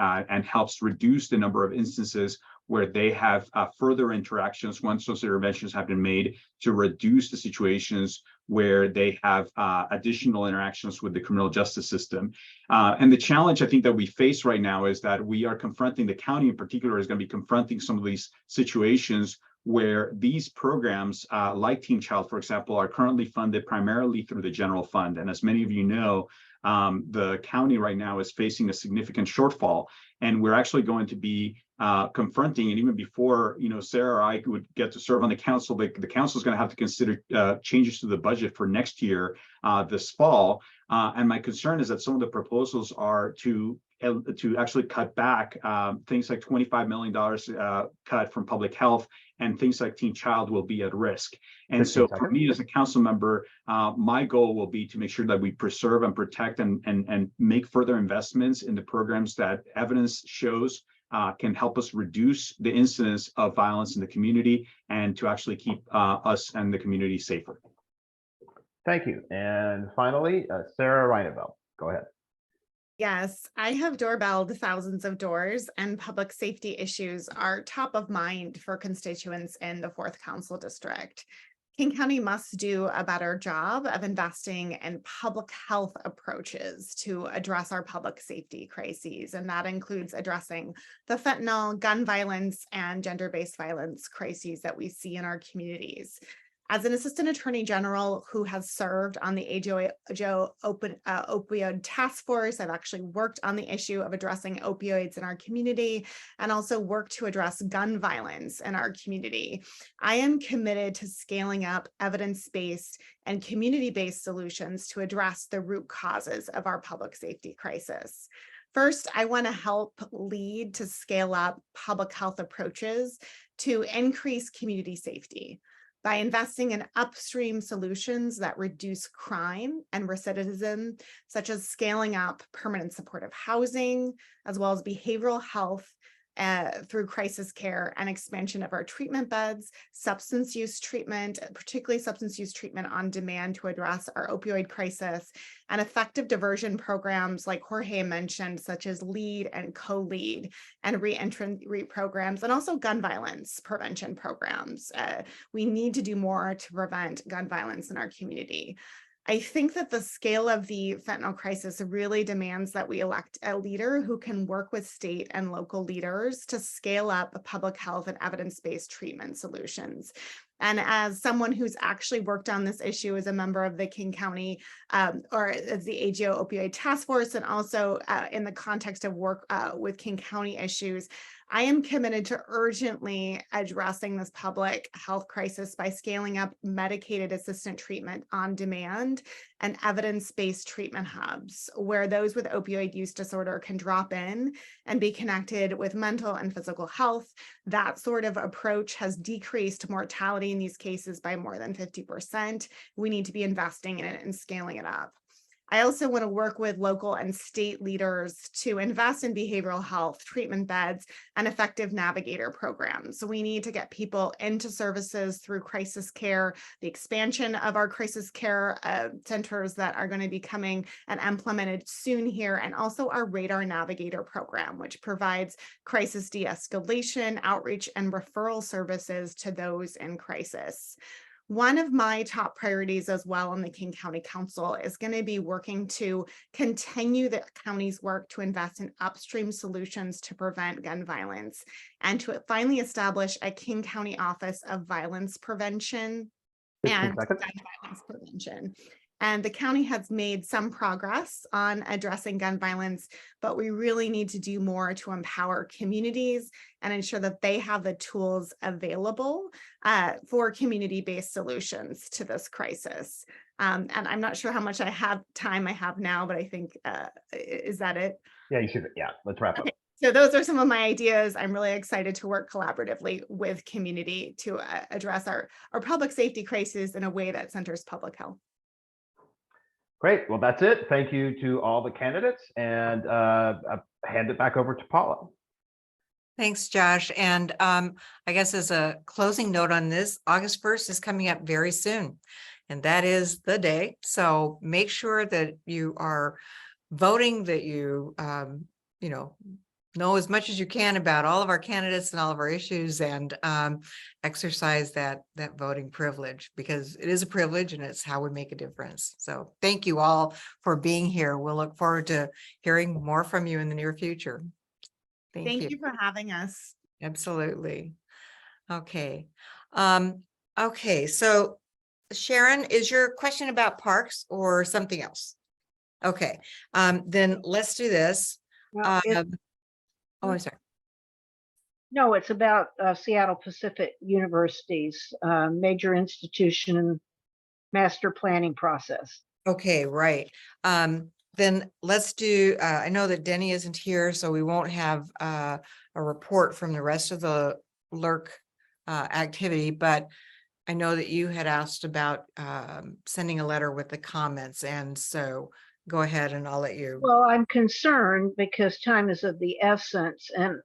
helps reduce the number of instances where they have further interactions once those interventions have been made, to reduce the situations where they have additional interactions with the criminal justice system. And the challenge I think that we face right now is that we are confronting, the county in particular is going to be confronting some of these situations where these programs like Team Child, for example, are currently funded primarily through the general fund. And as many of you know, the county right now is facing a significant shortfall, and we're actually going to be confronting, and even before Sarah or I would get to serve on the council, the council is going to have to consider changes to the budget for next year this fall. And my concern is that some of the proposals are to actually cut back things like $25 million cut from public health, and things like Teen Child will be at risk. And so for me as a council member, my goal will be to make sure that we preserve and protect and make further investments in the programs that evidence shows can help us reduce the incidence of violence in the community, and to actually keep us and the community safer. Thank you. And finally, Sarah Reineveld, go ahead. Yes, I have doorbelled thousands of doors, and public safety issues are top of mind for constituents in the 4th Council District. King County must do a better job of investing in public health approaches to address our public safety crises, and that includes addressing the fentanyl, gun violence, and gender-based violence crises that we see in our communities. As an assistant attorney general who has served on the opioid task force, I've actually worked on the issue of addressing opioids in our community and also worked to address gun violence in our community. I am committed to scaling up evidence-based and community-based solutions to address the root causes of our public safety crisis. First, I want to help lead to scale up public health approaches to increase community safety by investing in upstream solutions that reduce crime and recidivism, such as scaling up permanent supportive housing, as well as behavioral health through crisis care and expansion of our treatment beds, substance use treatment, particularly substance use treatment on demand to address our opioid crisis, and effective diversion programs like Jorge mentioned, such as LEAD and co-lead, and re-entry programs, and also gun violence prevention programs. We need to do more to prevent gun violence in our community. I think that the scale of the fentanyl crisis really demands that we elect a leader who can work with state and local leaders to scale up public health and evidence-based treatment solutions. And as someone who's actually worked on this issue as a member of the King County or as the AGO opioid task force, and also in the context of work with King County issues, I am committed to urgently addressing this public health crisis by scaling up medicated assisted treatment on demand and evidence-based treatment hubs, where those with opioid use disorder can drop in and be connected with mental and physical health. That sort of approach has decreased mortality in these cases by more than 50%. We need to be investing in it and scaling it up. I also want to work with local and state leaders to invest in behavioral health, treatment beds, and effective navigator programs. So we need to get people into services through crisis care, the expansion of our crisis care centers that are going to be coming and implemented soon here, and also our Radar Navigator program, which provides crisis de-escalation, outreach, and referral services to those in crisis. One of my top priorities as well on the King County Council is going to be working to continue the county's work to invest in upstream solutions to prevent gun violence and to finally establish a King County Office of Violence Prevention and gun violence prevention. And the county has made some progress on addressing gun violence, but we really need to do more to empower communities and ensure that they have the tools available for community-based solutions to this crisis. And I'm not sure how much time I have now, but I think, is that it? Yeah, you should. Yeah, let's wrap up. So those are some of my ideas. I'm really excited to work collaboratively with community to address our public safety crisis in a way that centers public health. Great. Well, that's it. Thank you to all the candidates, and I'll hand it back over to Paula. Thanks, Josh. And I guess as a closing note on this, August 1st is coming up very soon, and that is the day. So make sure that you are voting, that you, know as much as you can about all of our candidates and all of our issues, and exercise that voting privilege, because it is a privilege and it's how we make a difference. So thank you all for being here. We'll look forward to hearing more from you in the near future. Thank you for having us. Absolutely. Okay. Okay. So Sharon, is your question about parks or something else? Okay. Then let's do this. Well, Oh, I'm sorry. no, it's about Seattle Pacific University's major institution master planning process. Okay, right. Then let's do, I know that Denny isn't here, so we won't have a report from the rest of the LERC activity, but I know that you had asked about sending a letter with the comments, and so go ahead and I'll let you. Well, I'm concerned because time is of the essence, and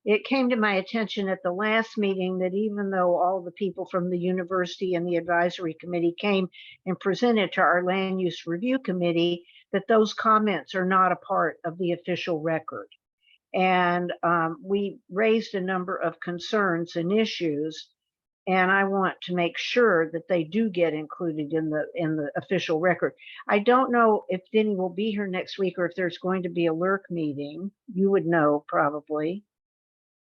it came to my attention at the last meeting that even though all the people from the university and the advisory committee came and presented to our land use review committee, that those comments are not a part of the official record. And we raised a number of concerns and issues, and I want to make sure that they do get included in the official record. I don't know if Denny will be here next week or if there's going to be a LURC meeting. You would know probably.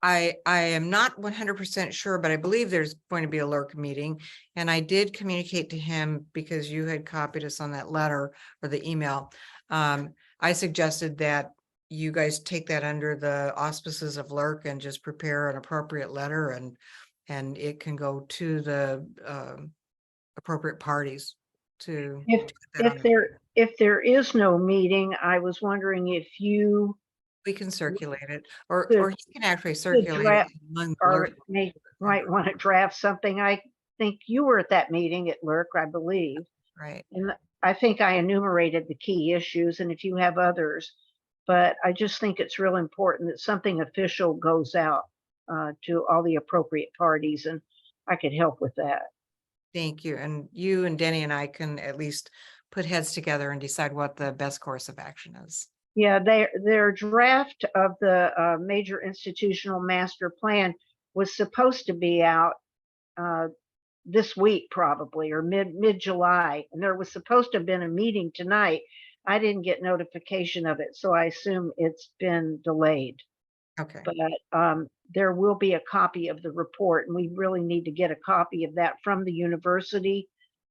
I am not 100% sure, but I believe there's going to be a LURC meeting. And I did communicate to him because you had copied us on that letter or the email. I suggested that you guys take that under the auspices of LURC and just prepare an appropriate letter, and it can go to the appropriate parties to get that on If there is no meeting, I was wondering if you we can circulate it, or could- he can actually could circulate it draft among or LURC. might want to draft something. I think you were at that meeting at LURC, I believe. Right. And I think I enumerated the key issues, and if you have others, but I just think it's real important that something official goes out to all the appropriate parties, and I could help with that. Thank you. And you and Denny and I can at least put heads together and decide what the best course of action is. Yeah, their draft of the major institutional master plan was supposed to be out this week probably, or mid-July, and there was supposed to have been a meeting tonight. I didn't get notification of it, so I assume it's been delayed. Okay. But there will be a copy of the report, and we really need to get a copy of that from the university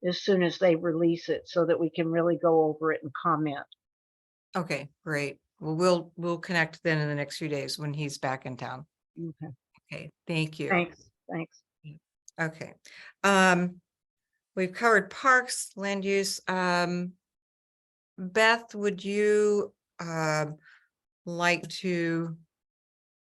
as soon as they release it so that we can really go over it and comment. Okay, great. Well, we'll connect then in the next few days when he's back in town. Okay. Okay, thank you. Thanks. Okay. We've covered parks, land use. Beth, would you like to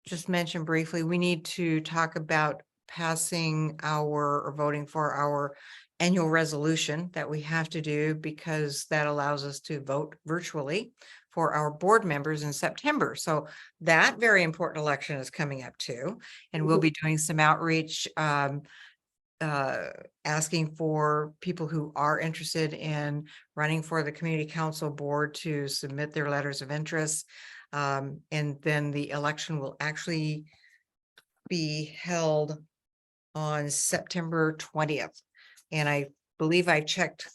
just mention briefly, we need to talk about passing or voting for our annual resolution that we have to do, because that allows us to vote virtually for our board members in September. So that very important election is coming up too. And we'll be doing some outreach, asking for people who are interested in running for the community council board to submit their letters of interest. And then the election will actually be held on September 20th. And I believe I checked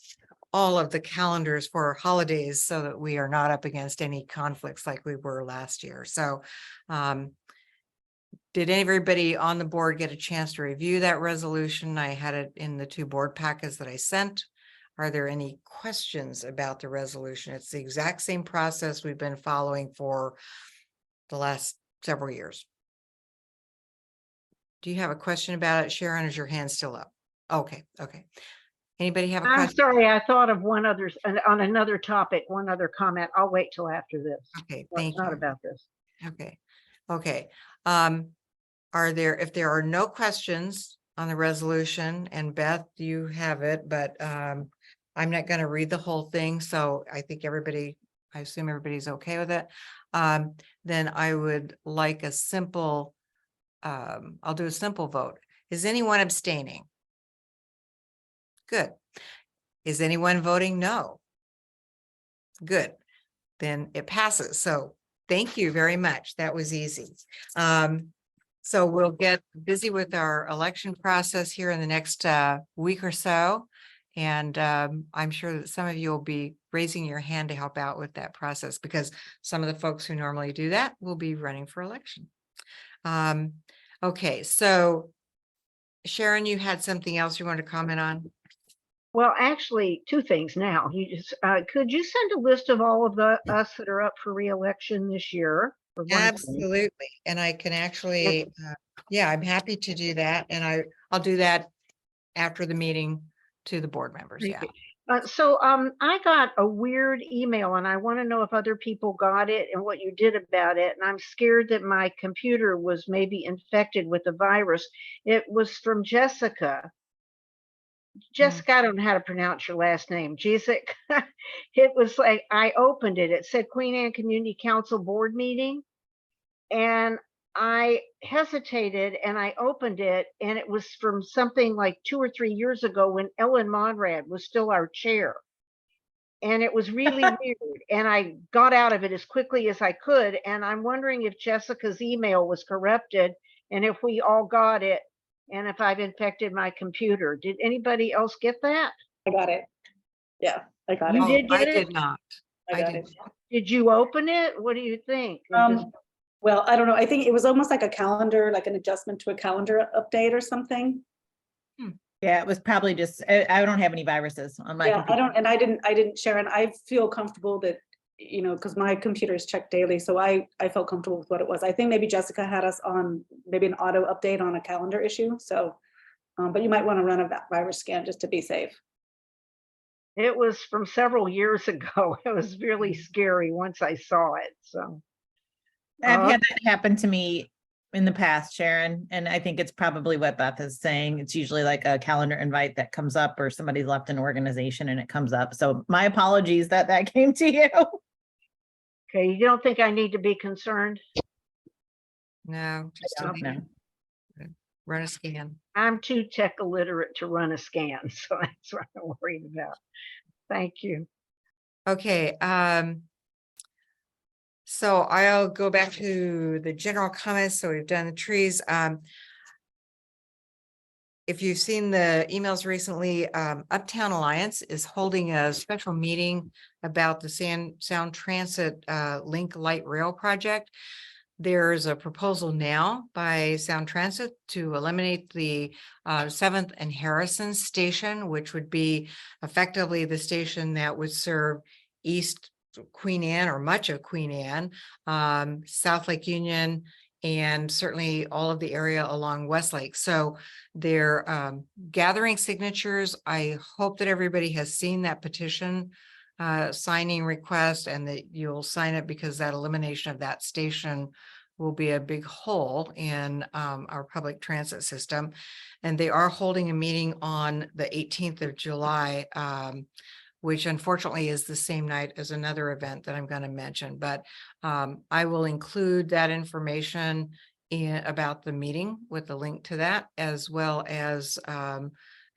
all of the calendars for holidays so that we are not up against any conflicts like we were last year. So did everybody on the board get a chance to review that resolution? I had it in the 2 board packets that I sent. Are there any questions about the resolution? It's the exact same process we've been following for the last several years. Do you have a question about it, Sharon? Is your hand still up? Okay. Anybody have a I'm question? sorry, I thought of one other, on another topic, one other comment. I'll wait till after this. Okay, Well, thank it's not you. about this. Okay. If there are no questions on the resolution, and Beth, you have it, but I'm not going to read the whole thing. So I think I assume everybody's okay with it. Then I would like a simple, I'll do a simple vote. Is anyone abstaining? Good. Is anyone voting no? Good. Then it passes. So thank you very much. That was easy. So we'll get busy with our election process here in the next week or so. And I'm sure that some of you will be raising your hand to help out with that process, because some of the folks who normally do that will be running for election. Okay, so Sharon, you had something else you wanted to comment on? Well, actually, 2 things now. Could you send a list of all of us that are up for re-election this year? For one thing? Absolutely. And I can actually, yeah, I'm happy to do that. And I'll do that after the meeting to the board members. Thank Yeah. you. So I got a weird email, and I want to know if other people got it and what you did about it. And I'm scared that my computer was maybe infected with the virus. It was from Jessica. Jessica, I don't know how to pronounce your last name. Jessica. It was like, I opened it. It said Queen Anne Community Council board meeting. And I hesitated and I opened it, and it was from something like 2 or 3 years ago when Ellen Monrad was still our chair. And it was really weird. And I got out of it as quickly as I could. And I'm wondering if Jessica's email was corrupted and if we all got it and if I've infected my computer. Did anybody else get that? I got it. Yeah, I got You it. did I get it? did not. I I got did. it. Did you open it? What do you think? Well, I don't know. I think it was almost like a calendar, like an adjustment to a calendar update or something. Yeah, it was probably just, I don't have any viruses on my Yeah, computer. I didn't, Sharon, I feel comfortable that, you know, because my computer is checked daily, so I felt comfortable with what it was. I think maybe Jessica had us on maybe an auto update on a calendar issue, so, but you might want to run a virus scan just to be safe. It was from several years ago. It was really scary once I saw it, so. I've had that happen to me in the past, Sharon, and I think it's probably what Beth is saying. It's usually like a calendar invite that comes up, or somebody's left an organization and it comes up. So my apologies that came to you. Okay, you don't think I need to be concerned? No, just I don't know. run a scan. I'm too tech illiterate to run a scan, so that's what I'm worried about. Thank you. Okay, so I'll go back to the general comments. So we've done the trees. If you've seen the emails recently, Uptown Alliance is holding a special meeting about the Sound Transit Link Light Rail project. There's a proposal now by Sound Transit to eliminate the 7th and Harrison station, which would be effectively the station that would serve East Queen Anne or much of Queen Anne, South Lake Union, and certainly all of the area along Westlake. So they're gathering signatures. I hope that everybody has seen that petition signing request and that you'll sign it, because that elimination of that station will be a big hole in our public transit system. And they are holding a meeting on the 18th of July, which unfortunately is the same night as another event that I'm going to mention. But I will include that information about the meeting with the link to that, as well as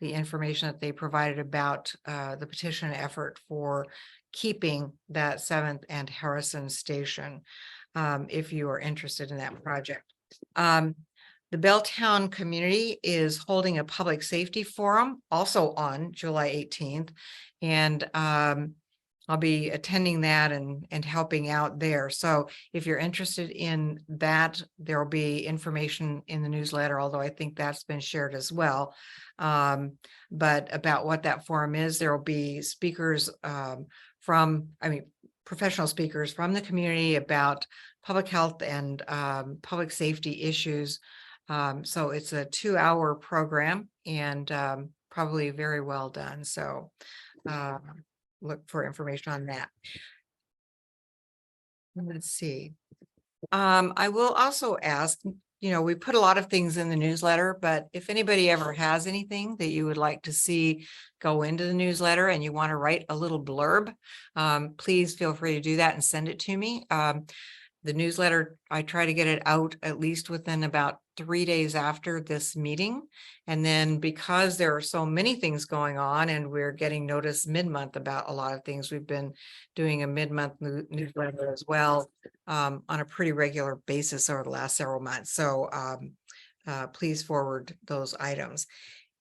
the information that they provided about the petition effort for keeping that 7th and Harrison station, if you are interested in that project. The Belltown community is holding a public safety forum also on July 18th. And I'll be attending that and helping out there. So if you're interested in that, there will be information in the newsletter, although I think that's been shared as well. But about what that forum is, there will be speakers professional speakers from the community about public health and public safety issues. So it's a 2-hour program and probably very well done. So look for information on that. Let's see. I will also ask, we put a lot of things in the newsletter, but if anybody ever has anything that you would like to see go into the newsletter and you want to write a little blurb, please feel free to do that and send it to me. The newsletter, I try to get it out at least within about 3 days after this meeting. And then because there are so many things going on and we're getting notice mid-month about a lot of things, we've been doing a mid-month newsletter as well on a pretty regular basis over the last several months. So please forward those items.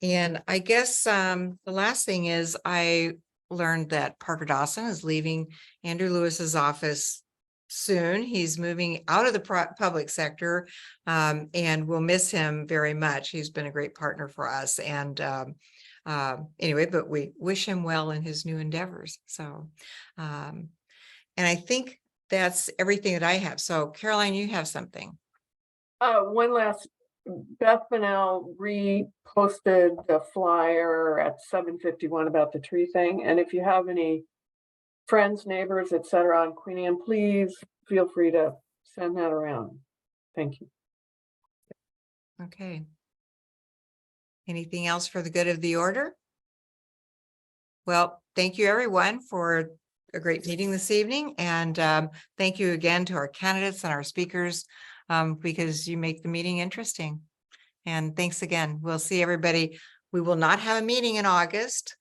And I guess the last thing is I learned that Parker Dawson is leaving Andrew Lewis's office soon. He's moving out of the public sector, and we'll miss him very much. He's been a great partner for us. And anyway, but we wish him well in his new endeavors. So, and I think that's everything that I have. So Caroline, you have something. One last, Beth Bonnell reposted the flyer at 7:51 about the tree thing. And if you have any friends, neighbors, etc. on Queen Anne, please feel free to send that around. Thank you. Okay. Anything else for the good of the order? Well, thank you everyone for a great meeting this evening. And thank you again to our candidates and our speakers because you make the meeting interesting. And thanks again. We'll see everybody. We will not have a meeting in August.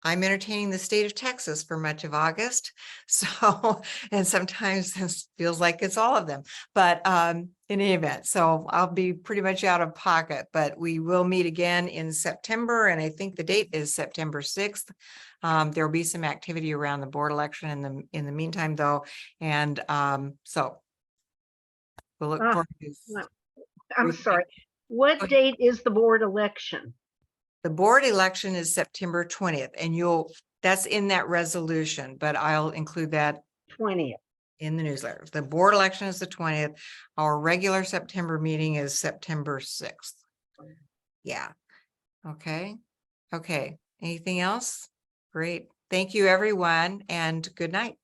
I'm entertaining the state of Texas for much of August. So, and sometimes this feels like it's all of them, but in any event, so I'll be pretty much out of pocket, but we will meet again in September. And I think the date is September 6th. There'll be some activity around the board election in the meantime, though. And so we'll look forward to. I'm sorry. What date is the board election? The board election is September 20th, and that's in that resolution, but I'll include that 20th. in the newsletter. The board election is the 20th. Our regular September meeting is September 6th. Yeah. Okay. Okay. Anything else? Great. Thank you, everyone, and good night.